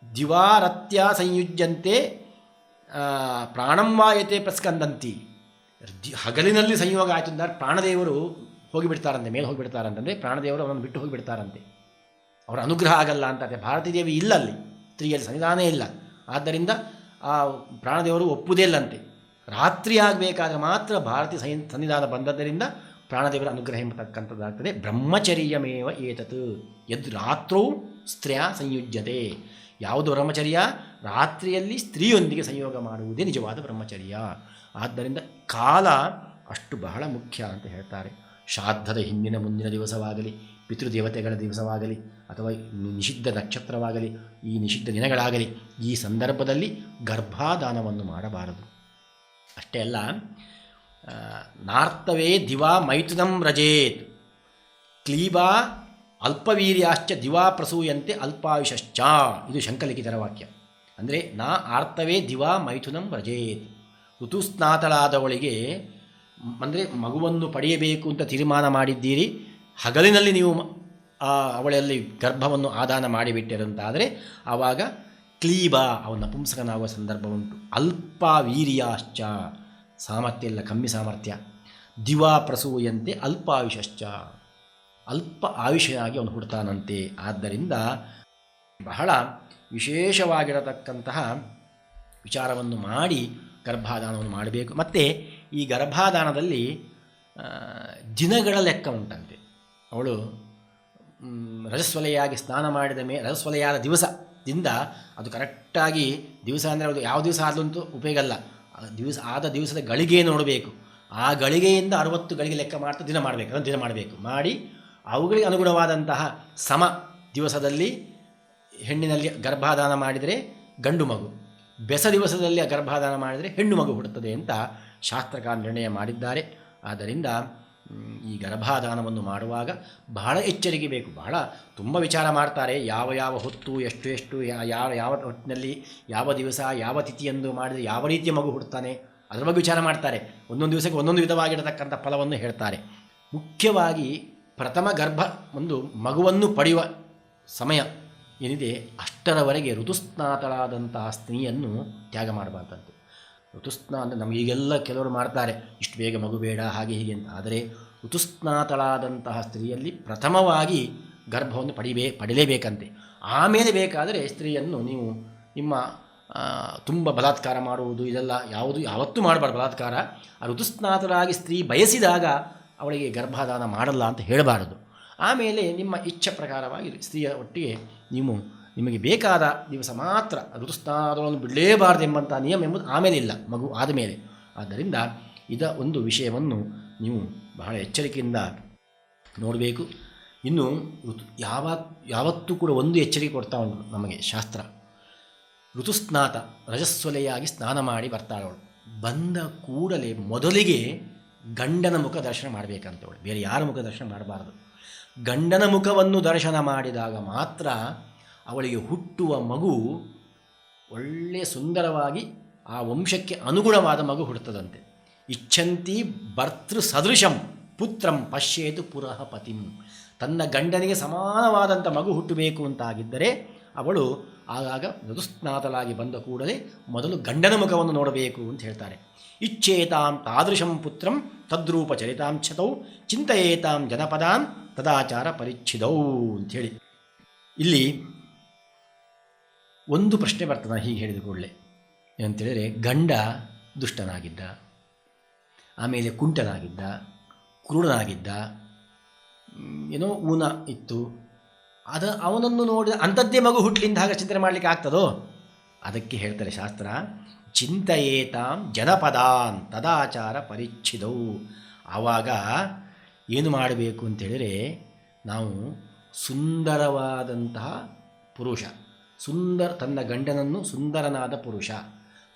ದಿವಾರತ್ಯ ಸಂಯುಜ್ಯಂತೆ ಪ್ರಾಣಂವಾಯತೆ ಪ್ರಸ್ಕಂದಂತಿ. ಹಗಲಿನಲ್ಲಿ ಸಂಯೋಗ ಆಯಿತು ಅಂದರೆ ಪ್ರಾಣದೇವರು ಹೋಗಿಬಿಡ್ತಾರಂತೆ, ಮೇಲೆ ಹೋಗಿಬಿಡ್ತಾರಂತಂದರೆ ಪ್ರಾಣದೇವರು ಅವನನ್ನು ಬಿಟ್ಟು ಹೋಗಿಬಿಡ್ತಾರಂತೆ. ಅವರ ಅನುಗ್ರಹ ಆಗಲ್ಲ ಅಂತ. ಭಾರತೀ ದೇವಿ ಇಲ್ಲ ಅಲ್ಲಿ, ಸ್ತ್ರೀಯಲ್ಲಿ ಸನ್ನಿಧಾನ ಇಲ್ಲ. ಆದ್ದರಿಂದ ಆ ಪ್ರಾಣದೇವರು ಒಪ್ಪುವುದೇ ಇಲ್ಲಂತೆ. ರಾತ್ರಿ ಆಗಬೇಕಾದ್ರೆ ಮಾತ್ರ ಭಾರತೀ ಸನ್ನಿಧಾನ ಬಂದದ್ದರಿಂದ ಪ್ರಾಣದೇವರ ಅನುಗ್ರಹ ಎಂಬತಕ್ಕಂಥದ್ದಾಗ್ತದೆ. ಬ್ರಹ್ಮಚರ್ಯಮೇವ ಏತತ್ ಯದ್ ರಾತ್ರೌ ಸ್ತ್ರೀಯ ಸಂಯುಜ್ಯತೆ. ಯಾವುದು ಬ್ರಹ್ಮಚರ್ಯ? ರಾತ್ರಿಯಲ್ಲಿ ಸ್ತ್ರೀಯೊಂದಿಗೆ ಸಂಯೋಗ ಮಾಡುವುದೇ ನಿಜವಾದ ಬ್ರಹ್ಮಚರ್ಯ. ಆದ್ದರಿಂದ ಕಾಲ ಅಷ್ಟು ಬಹಳ ಮುಖ್ಯ ಅಂತ ಹೇಳ್ತಾರೆ. ಶ್ರಾದ್ದದ ಹಿಂದಿನ ಮುಂದಿನ ದಿವಸವಾಗಲಿ, ಪಿತೃದೇವತೆಗಳ ದಿವಸವಾಗಲಿ, ಅಥವಾ ನಿಷಿದ್ಧ ನಕ್ಷತ್ರವಾಗಲಿ, ಈ ನಿಷಿದ್ಧ ದಿನಗಳಾಗಲಿ, ಈ ಸಂದರ್ಭದಲ್ಲಿ ಗರ್ಭಾಧಾನವನ್ನು ಮಾಡಬಾರದು. ಅಷ್ಟೇ ಅಲ್ಲ, ನಾರ್ತವೇ ದಿವಾ ಮೈಥುನಂ ರಜೇತ್ ಕ್ಲೀಬಾ ಅಲ್ಪವೀರ್ಯಾಶ್ಚ ದಿವಾ ಪ್ರಸೂಯಂತೆ ಅಲ್ಪಾಯುಷಶ್ಚ. ಇದು ಶಂಕಲಿಖಿತರ ವಾಕ್ಯ. ಅಂದರೆ ನಾ ಆರ್ತವೇ ದಿವಾ ಮೈಥುನಂ ರಜೇತ್. ಋತುಸ್ನಾತಳಾದವಳಿಗೆ, ಅಂದರೆ ಮಗುವನ್ನು ಪಡೆಯಬೇಕು ಅಂತ ತೀರ್ಮಾನ ಮಾಡಿದ್ದೀರಿ, ಹಗಲಿನಲ್ಲಿ ನೀವು ಅವಳಲ್ಲಿ ಗರ್ಭವನ್ನು ಆದಾನ ಮಾಡಿಬಿಟ್ಟಿರಂತಾದರೆ ಆವಾಗ ಕ್ಲೀಬ, ಅವನ ನಪುಂಸಕನಾಗುವ ಸಂದರ್ಭ ಉಂಟು. ಅಲ್ಪ ವೀರ್ಯಾಶ್ಚ, ಸಾಮರ್ಥ್ಯ ಇಲ್ಲ, ಕಮ್ಮಿ ಸಾಮರ್ಥ್ಯ. ದಿವಾ ಪ್ರಸೂಯಂತೆ ಅಲ್ಪಾಯುಷಶ್ಚ, ಅಲ್ಪ ಆಯುಷನಾಗಿ ಅವನು ಹುಡ್ತಾನಂತೆ. ಆದ್ದರಿಂದ ಬಹಳ ವಿಶೇಷವಾಗಿರತಕ್ಕಂತಹ ವಿಚಾರವನ್ನು ಮಾಡಿ ಗರ್ಭಾಧಾನವನ್ನು ಮಾಡಬೇಕು. ಮತ್ತು ಈ ಗರ್ಭಾಧಾನದಲ್ಲಿ ದಿನಗಳ ಲೆಕ್ಕ ಉಂಟಂತೆ. ಅವಳು ರಜಸ್ವಲೆಯಾಗಿ ಸ್ನಾನ ಮಾಡಿದ ರಜಸ್ವಲೆಯಾದ ದಿವಸದಿಂದ, ಅದು ಕರೆಕ್ಟಾಗಿ ದಿವಸ ಅಂದರೆ ಅದು ಯಾವ ದಿವಸ ಆದಂತೂ ಉಪಯೋಗ ಅಲ್ಲ, ಆದ ದಿವಸದ ಗಳಿಗೆ ನೋಡಬೇಕು. ಆ ಗಳಿಗೆಯಿಂದ 60 ಗಳಿಗೆ ಲೆಕ್ಕ ಮಾಡ್ತಾ ದಿನ ಮಾಡಬೇಕು, ಅದನ್ನು ದಿನ ಮಾಡಬೇಕು. ಮಾಡಿ ಅವುಗಳಿಗೆ ಅನುಗುಣವಾದಂತಹ ಸಮ ದಿವಸದಲ್ಲಿ ಹೆಣ್ಣಿನಲ್ಲಿ ಗರ್ಭಾಧಾನ ಮಾಡಿದರೆ ಗಂಡು ಮಗು, ಬೆಸ ದಿವಸದಲ್ಲಿ ಗರ್ಭಾಧಾನ ಮಾಡಿದರೆ ಹೆಣ್ಣು ಮಗು ಹುಡುತ್ತದೆ ಅಂತ ಶಾಸ್ತ್ರಕಾರ ನಿರ್ಣಯ ಮಾಡಿದ್ದಾರೆ. ಆದ್ದರಿಂದ ಈ ಗರ್ಭಾಧಾನವನ್ನು ಮಾಡುವಾಗ ಬಹಳ ಎಚ್ಚರಿಕೆ ಬೇಕು. ತುಂಬ ವಿಚಾರ ಮಾಡ್ತಾರೆ. ಯಾವ ಹೊತ್ತು ಎಷ್ಟು ಯಾವ ಹೊತ್ತಿನಲ್ಲಿ ಯಾವ ದಿವಸ ಯಾವ ತಿಥಿಯೆಂದು ಮಾಡಿದರೆ ಯಾವ ರೀತಿಯ ಮಗು ಹುಡ್ತಾನೆ ಅದರ ಬಗ್ಗೆ ವಿಚಾರ ಮಾಡ್ತಾರೆ. ಒಂದೊಂದು ದಿವಸಕ್ಕೆ ಒಂದೊಂದು ವಿಧವಾಗಿರತಕ್ಕಂಥ ಫಲವನ್ನು ಹೇಳ್ತಾರೆ. ಮುಖ್ಯವಾಗಿ ಪ್ರಥಮ ಗರ್ಭ ಒಂದು ಮಗುವನ್ನು ಪಡೆಯುವ ಸಮಯ ಏನಿದೆ ಅಷ್ಟರವರೆಗೆ ಋತುಸ್ನಾತಳಾದಂತಹ ಸ್ತ್ರೀಯನ್ನು ತ್ಯಾಗ ಮಾಡಬಾರ್ದಂತೆ. ಋತುಸ್ನಾನ ಅಂದರೆ ನಮಗೀಗೆಲ್ಲ ಕೆಲವರು ಮಾಡ್ತಾರೆ, ಇಷ್ಟು ಬೇಗ ಮಗು ಬೇಡ ಹಾಗೆ ಹೀಗೆ ಅಂತ. ಆದರೆ ಋತುಸ್ನಾತಳಾದಂತಹ ಸ್ತ್ರೀಯಲ್ಲಿ ಪ್ರಥಮವಾಗಿ ಗರ್ಭವನ್ನು ಪಡಿಲೇಬೇಕಂತೆ. ಆಮೇಲೆ ಬೇಕಾದರೆ ಸ್ತ್ರೀಯನ್ನು ನೀವು ನಿಮ್ಮ ತುಂಬ ಬಲಾತ್ಕಾರ ಮಾಡುವುದು ಇದೆಲ್ಲ ಯಾವತ್ತೂ ಮಾಡಬಾರ್ದು ಬಲಾತ್ಕಾರ. ಆ ಋತುಸ್ನಾತರಾಗಿ ಸ್ತ್ರೀ ಬಯಸಿದಾಗ ಅವಳಿಗೆ ಗರ್ಭಾಧಾನ ಮಾಡಲ್ಲ ಅಂತ ಹೇಳಬಾರದು. ಆಮೇಲೆ ನಿಮ್ಮ ಇಚ್ಛೆ ಪ್ರಕಾರವಾಗಿ ಸ್ತ್ರೀಯ ಒಟ್ಟಿಗೆ ನಿಮಗೆ ಬೇಕಾದ ದಿವಸ ಮಾತ್ರ ಋತುಸ್ನಾತಗಳನ್ನು ಬಿಡಲೇಬಾರದು ಎಂಬಂಥ ನಿಯಮ ಎಂಬುದು ಆಮೇಲೆ ಇಲ್ಲ, ಮಗು ಆದಮೇಲೆ. ಆದ್ದರಿಂದ ಒಂದು ವಿಷಯವನ್ನು ನೀವು ಬಹಳ ಎಚ್ಚರಿಕೆಯಿಂದ ನೋಡಬೇಕು. ಇನ್ನು ಯಾವತ್ತೂ ಕೂಡ ಒಂದು ಎಚ್ಚರಿಕೆ ಕೊಡ್ತಾ ಉಂಟು ನಮಗೆ ಶಾಸ್ತ್ರ. ಋತುಸ್ನಾತ ರಜಸ್ವಲೆಯಾಗಿ ಸ್ನಾನ ಮಾಡಿ ಬರ್ತಾಳವಳು, ಬಂದ ಕೂಡಲೇ ಮೊದಲಿಗೆ ಗಂಡನ ಮುಖ ದರ್ಶನ ಮಾಡಬೇಕಂತವಳು, ಬೇರೆ ಯಾರ ಮುಖ ದರ್ಶನ ಮಾಡಬಾರದು. ಗಂಡನ ಮುಖವನ್ನು ದರ್ಶನ ಮಾಡಿದಾಗ ಮಾತ್ರ ಅವಳಿಗೆ ಹುಟ್ಟುವ ಮಗು ಒಳ್ಳೆಯ ಸುಂದರವಾಗಿ ಆ ವಂಶಕ್ಕೆ ಅನುಗುಣವಾದ ಮಗು ಹುಟ್ಟುತ್ತದಂತೆ. ಇಚ್ಛಂತಿ ಭರ್ತೃ ಸದೃಶಂ ಪುತ್ರಂ ಪಶ್ಯೇತು ಪುರಃ ಪತಿಂ. ತನ್ನ ಗಂಡನಿಗೆ ಸಮಾನವಾದಂಥ ಮಗು ಹುಟ್ಟಬೇಕು ಅಂತಾಗಿದ್ದರೆ ಅವಳು ಆಗಾಗ ಋತುಸ್ನಾತಲಾಗಿ ಬಂದ ಕೂಡಲೇ ಮೊದಲು ಗಂಡನ ಮುಖವನ್ನು ನೋಡಬೇಕು ಅಂತ ಹೇಳ್ತಾರೆ. ಇಚ್ಛೇತಾಂ ತಾದೃಶಂ ಪುತ್ರಂ ತದ್ರೂಪ ಚರಿತಾಂಚತೌ ಚಿಂತೆಯೇತಾಂ ಜನಪದಾಂ ತದಾಚಾರ ಪರಿಚ್ಛಿದೌ ಅಂಥೇಳಿ. ಇಲ್ಲಿ ಒಂದು ಪ್ರಶ್ನೆ ಬರ್ತದೆ ಹೀಗೆ ಹೇಳಿದ ಕೂಡಲೇ, ಏನಂತೇಳಿದರೆ ಗಂಡ ದುಷ್ಟನಾಗಿದ್ದ, ಆಮೇಲೆ ಕುಂಟನಾಗಿದ್ದ, ಕುರುಡನಾಗಿದ್ದ, ಏನೋ ಊನ ಇತ್ತು, ಅವನನ್ನು ನೋಡಿದ ಅಂಥದ್ದೇ ಮಗು ಹುಟ್ಟಲಿಂದ ಹಾಗೆ ಚಿಂತನೆ ಮಾಡಲಿಕ್ಕೆ ಆಗ್ತದೋ? ಅದಕ್ಕೆ ಹೇಳ್ತಾರೆ ಶಾಸ್ತ್ರ, ಚಿಂತೆಯೇತಾಂ ಜನಪದಾನ್ ತದಾಚಾರ ಪರಿಚ್ಛಿದವು. ಆವಾಗ ಏನು ಮಾಡಬೇಕು ಅಂತೇಳಿದರೆ, ನಾವು ಸುಂದರವಾದಂತಹ ಪುರುಷ, ತನ್ನ ಗಂಡನನ್ನು ಸುಂದರನಾದ ಪುರುಷ,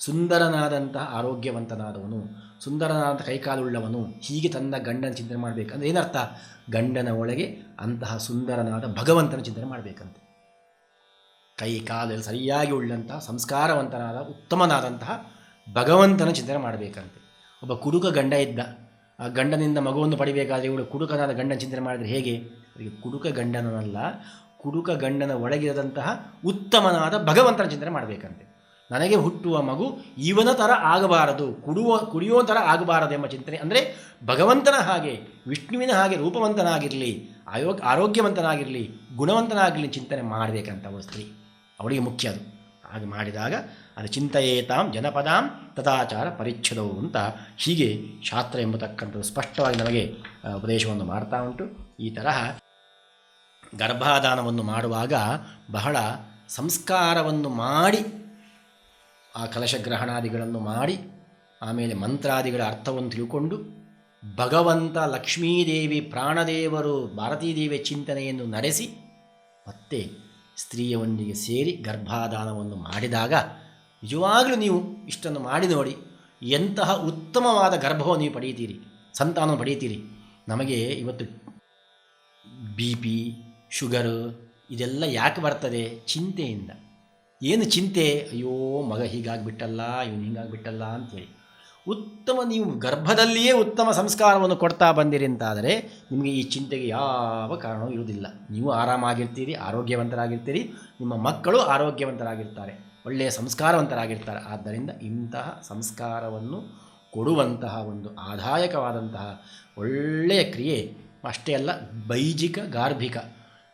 ಸುಂದರನಾದಂತಹ ಆರೋಗ್ಯವಂತನಾದವನು, ಸುಂದರನಾದ ಕೈಕಾಲುಳ್ಳವನು, ಹೀಗೆ ತನ್ನ ಗಂಡನ ಚಿಂತನೆ ಮಾಡಬೇಕು. ಅಂದರೆ ಏನರ್ಥ? ಗಂಡನ ಒಳಗೆ ಅಂತಹ ಸುಂದರನಾದ ಭಗವಂತನ ಚಿಂತನೆ ಮಾಡಬೇಕಂತೆ. ಕೈ ಕಾಲಲ್ಲಿ ಸರಿಯಾಗಿ ಉಳ್ಳಂತಹ ಸಂಸ್ಕಾರವಂತನಾದ ಉತ್ತಮನಾದಂತಹ ಭಗವಂತನ ಚಿಂತನೆ ಮಾಡಬೇಕಂತೆ. ಒಬ್ಬ ಕುಡುಕ ಗಂಡ ಇದ್ದ, ಆ ಗಂಡನಿಂದ ಮಗುವನ್ನು ಪಡಿಬೇಕಾದ್ರೆ ಇವಳು ಕುಡುಕನಾದ ಗಂಡನ ಚಿಂತನೆ ಮಾಡಿದರೆ ಹೇಗೆ? ಅದಕ್ಕೆ ಕುಡುಕ ಗಂಡನಲ್ಲ, ಕುಡುಕ ಗಂಡನ ಒಳಗಿರದಂತಹ ಉತ್ತಮನಾದ ಭಗವಂತನ ಚಿಂತನೆ ಮಾಡಬೇಕಂತೆ. ನನಗೆ ಹುಟ್ಟುವ ಮಗು ಇವನ ಥರ ಆಗಬಾರದು, ಕುಡಿಯೋ ಥರ ಆಗಬಾರದು ಎಂಬ ಚಿಂತನೆ. ಅಂದರೆ ಭಗವಂತನ ಹಾಗೆ, ವಿಷ್ಣುವಿನ ಹಾಗೆ ರೂಪವಂತನಾಗಿರಲಿ, ಆರೋಗ್ಯವಂತನಾಗಿರಲಿ, ಗುಣವಂತನಾಗಿರಲಿ ಚಿಂತನೆ ಮಾಡಬೇಕಂತ ಅವಳು ಸ್ತ್ರೀ. ಅವಳಿಗೆ ಮುಖ್ಯ ಅದು. ಹಾಗೆ ಮಾಡಿದಾಗ ಅದು ಚಿಂತೆಯೇತಾಂ ಜನಪದಾಂ ತದಾಚಾರ ಪರಿಚ್ಛದವು ಅಂತ ಹೀಗೆ ಶಾಸ್ತ್ರ ಎಂಬತಕ್ಕಂಥದ್ದು ಸ್ಪಷ್ಟವಾಗಿ ನಮಗೆ ಉಪದೇಶವನ್ನು ಮಾಡ್ತಾ ಉಂಟು. ಈ ತರಹ ಗರ್ಭಾಧಾನವನ್ನು ಮಾಡುವಾಗ ಬಹಳ ಸಂಸ್ಕಾರವನ್ನು ಮಾಡಿ, ಆ ಕಲಶಗ್ರಹಣಾದಿಗಳನ್ನು ಮಾಡಿ, ಆಮೇಲೆ ಮಂತ್ರಾದಿಗಳ ಅರ್ಥವನ್ನು ತಿಳ್ಕೊಂಡು ಭಗವಂತ, ಲಕ್ಷ್ಮೀದೇವಿ, ಪ್ರಾಣದೇವರು, ಭಾರತೀದೇವಿಯ ಚಿಂತನೆಯನ್ನು ನಡೆಸಿ ಮತ್ತೆ ಸ್ತ್ರೀಯವೊಂದಿಗೆ ಸೇರಿ ಗರ್ಭಾಧಾನವನ್ನು ಮಾಡಿದಾಗ ನಿಜವಾಗಲೂ ನೀವು ಇಷ್ಟನ್ನು ಮಾಡಿ ನೋಡಿ, ಎಂತಹ ಉತ್ತಮವಾದ ಗರ್ಭವನ್ನು ನೀವು ಪಡೆಯುತ್ತೀರಿ, ಸಂತಾನವನ್ನು ಪಡೆಯುತ್ತೀರಿ. ನಮಗೆ ಇವತ್ತು BP, ಶುಗರು ಇದೆಲ್ಲ ಯಾಕೆ ಬರ್ತದೆ? ಚಿಂತೆಯಿಂದ. ಏನು ಚಿಂತೆ? ಅಯ್ಯೋ ಮಗ ಹೀಗಾಗಿಬಿಟ್ಟಲ್ಲ, ಇವನು ಹೀಗಾಗಿಬಿಟ್ಟಲ್ಲ ಅಂಥೇಳಿ. ಉತ್ತಮ ನೀವು ಗರ್ಭದಲ್ಲಿಯೇ ಉತ್ತಮ ಸಂಸ್ಕಾರವನ್ನು ಕೊಡ್ತಾ ಬಂದಿರಿ ಅಂತಾದರೆ ನಿಮಗೆ ಈ ಚಿಂತೆಗೆ ಯಾವ ಕಾರಣವೂ ಇರುವುದಿಲ್ಲ. ನೀವು ಆರಾಮಾಗಿರ್ತೀರಿ, ಆರೋಗ್ಯವಂತರಾಗಿರ್ತೀರಿ, ನಿಮ್ಮ ಮಕ್ಕಳು ಆರೋಗ್ಯವಂತರಾಗಿರ್ತಾರೆ, ಒಳ್ಳೆಯ ಸಂಸ್ಕಾರವಂತರಾಗಿರ್ತಾರೆ. ಆದ್ದರಿಂದ ಇಂತಹ ಸಂಸ್ಕಾರವನ್ನು ಕೊಡುವಂತಹ ಒಂದು ಆದಾಯಕವಾದಂತಹ ಒಳ್ಳೆಯ ಕ್ರಿಯೆ ಅಷ್ಟೇ ಅಲ್ಲ, ಬೈಜಿಕ ಗಾರ್ಭಿಕ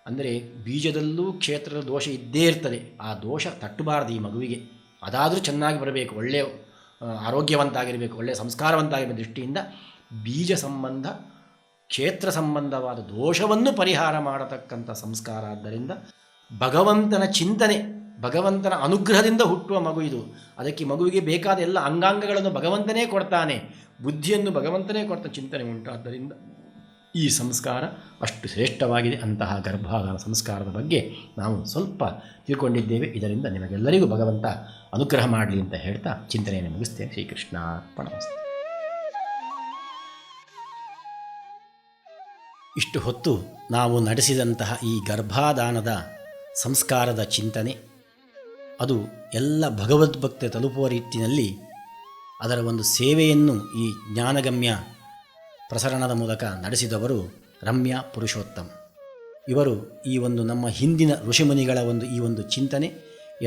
ಅಂದರೆ ಬೀಜದಲ್ಲೂ ಕ್ಷೇತ್ರದ ದೋಷ ಇದ್ದೇ ಇರ್ತದೆ. ಆ ದೋಷ ತಟ್ಟಬಾರದು ಈ ಮಗುವಿಗೆ. ಅದಾದರೂ ಚೆನ್ನಾಗಿ ಬರಬೇಕು, ಒಳ್ಳೆಯ ಆರೋಗ್ಯವಂತಾಗಿರಬೇಕು, ಒಳ್ಳೆಯ ಸಂಸ್ಕಾರವಂತಾಗಿರುವ ದೃಷ್ಟಿಯಿಂದ ಬೀಜ ಸಂಬಂಧ, ಕ್ಷೇತ್ರ ಸಂಬಂಧವಾದ ದೋಷವನ್ನು ಪರಿಹಾರ ಮಾಡತಕ್ಕಂಥ ಸಂಸ್ಕಾರ. ಆದ್ದರಿಂದ ಭಗವಂತನ ಚಿಂತನೆ, ಭಗವಂತನ ಅನುಗ್ರಹದಿಂದ ಹುಟ್ಟುವ ಮಗು ಇದು. ಅದಕ್ಕೆ ಮಗುವಿಗೆ ಬೇಕಾದ ಎಲ್ಲ ಅಂಗಾಂಗಗಳನ್ನು ಭಗವಂತನೇ ಕೊಡ್ತಾನೆ, ಬುದ್ಧಿಯನ್ನು ಭಗವಂತನೇ ಕೊಡ್ತಾನೆ, ಚಿಂತನೆ ಉಂಟು. ಆದ್ದರಿಂದ ಈ ಸಂಸ್ಕಾರ ಅಷ್ಟು ಶ್ರೇಷ್ಠವಾಗಿದೆ. ಅಂತಹ ಗರ್ಭಾಧಾನ ಸಂಸ್ಕಾರದ ಬಗ್ಗೆ ನಾವು ಸ್ವಲ್ಪ ತಿಳ್ಕೊಂಡಿದ್ದೇವೆ. ಇದರಿಂದ ನಿಮಗೆಲ್ಲರಿಗೂ ಭಗವಂತ ಅನುಗ್ರಹ ಮಾಡಲಿ ಅಂತ ಹೇಳ್ತಾ ಚಿಂತನೆಯನ್ನು ಮುಗಿಸ್ತೇನೆ. ಶ್ರೀಕೃಷ್ಣಾರ್ಪಣಮಸ್ತು. ಇಷ್ಟು ಹೊತ್ತು ನಾವು ನಡೆಸಿದಂತಹ ಈ ಗರ್ಭಾಧಾನದ ಸಂಸ್ಕಾರದ ಚಿಂತನೆ, ಅದು ಎಲ್ಲ ಭಗವದ್ಭಕ್ತಿ ತಲುಪುವ ರೀತಿಯಲ್ಲಿ ಅದರ ಒಂದು ಸೇವೆಯನ್ನು ಈ ಜ್ಞಾನಗಮ್ಯ ಪ್ರಸರಣದ ಮೂಲಕ ನಡೆಸಿದವರು ರಮ್ಯಾ ಪುರುಷೋತ್ತಮ್. ಇವರು ಈ ಒಂದು ನಮ್ಮ ಹಿಂದಿನ ಋಷಿಮುನಿಗಳ ಈ ಒಂದು ಚಿಂತನೆ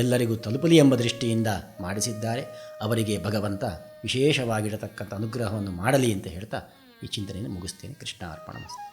ಎಲ್ಲರಿಗೂ ತಲುಪಲಿ ಎಂಬ ದೃಷ್ಟಿಯಿಂದ ಮಾಡಿಸಿದ್ದಾರೆ. ಅವರಿಗೆ ಭಗವಂತ ವಿಶೇಷವಾಗಿರತಕ್ಕಂಥ ಅನುಗ್ರಹವನ್ನು ಮಾಡಲಿ ಅಂತ ಹೇಳ್ತಾ ಈ ಚಿಂತನೆಯನ್ನು ಮುಗಿಸ್ತೇನೆ. ಕೃಷ್ಣ ಅರ್ಪಣಮಸ್ತು.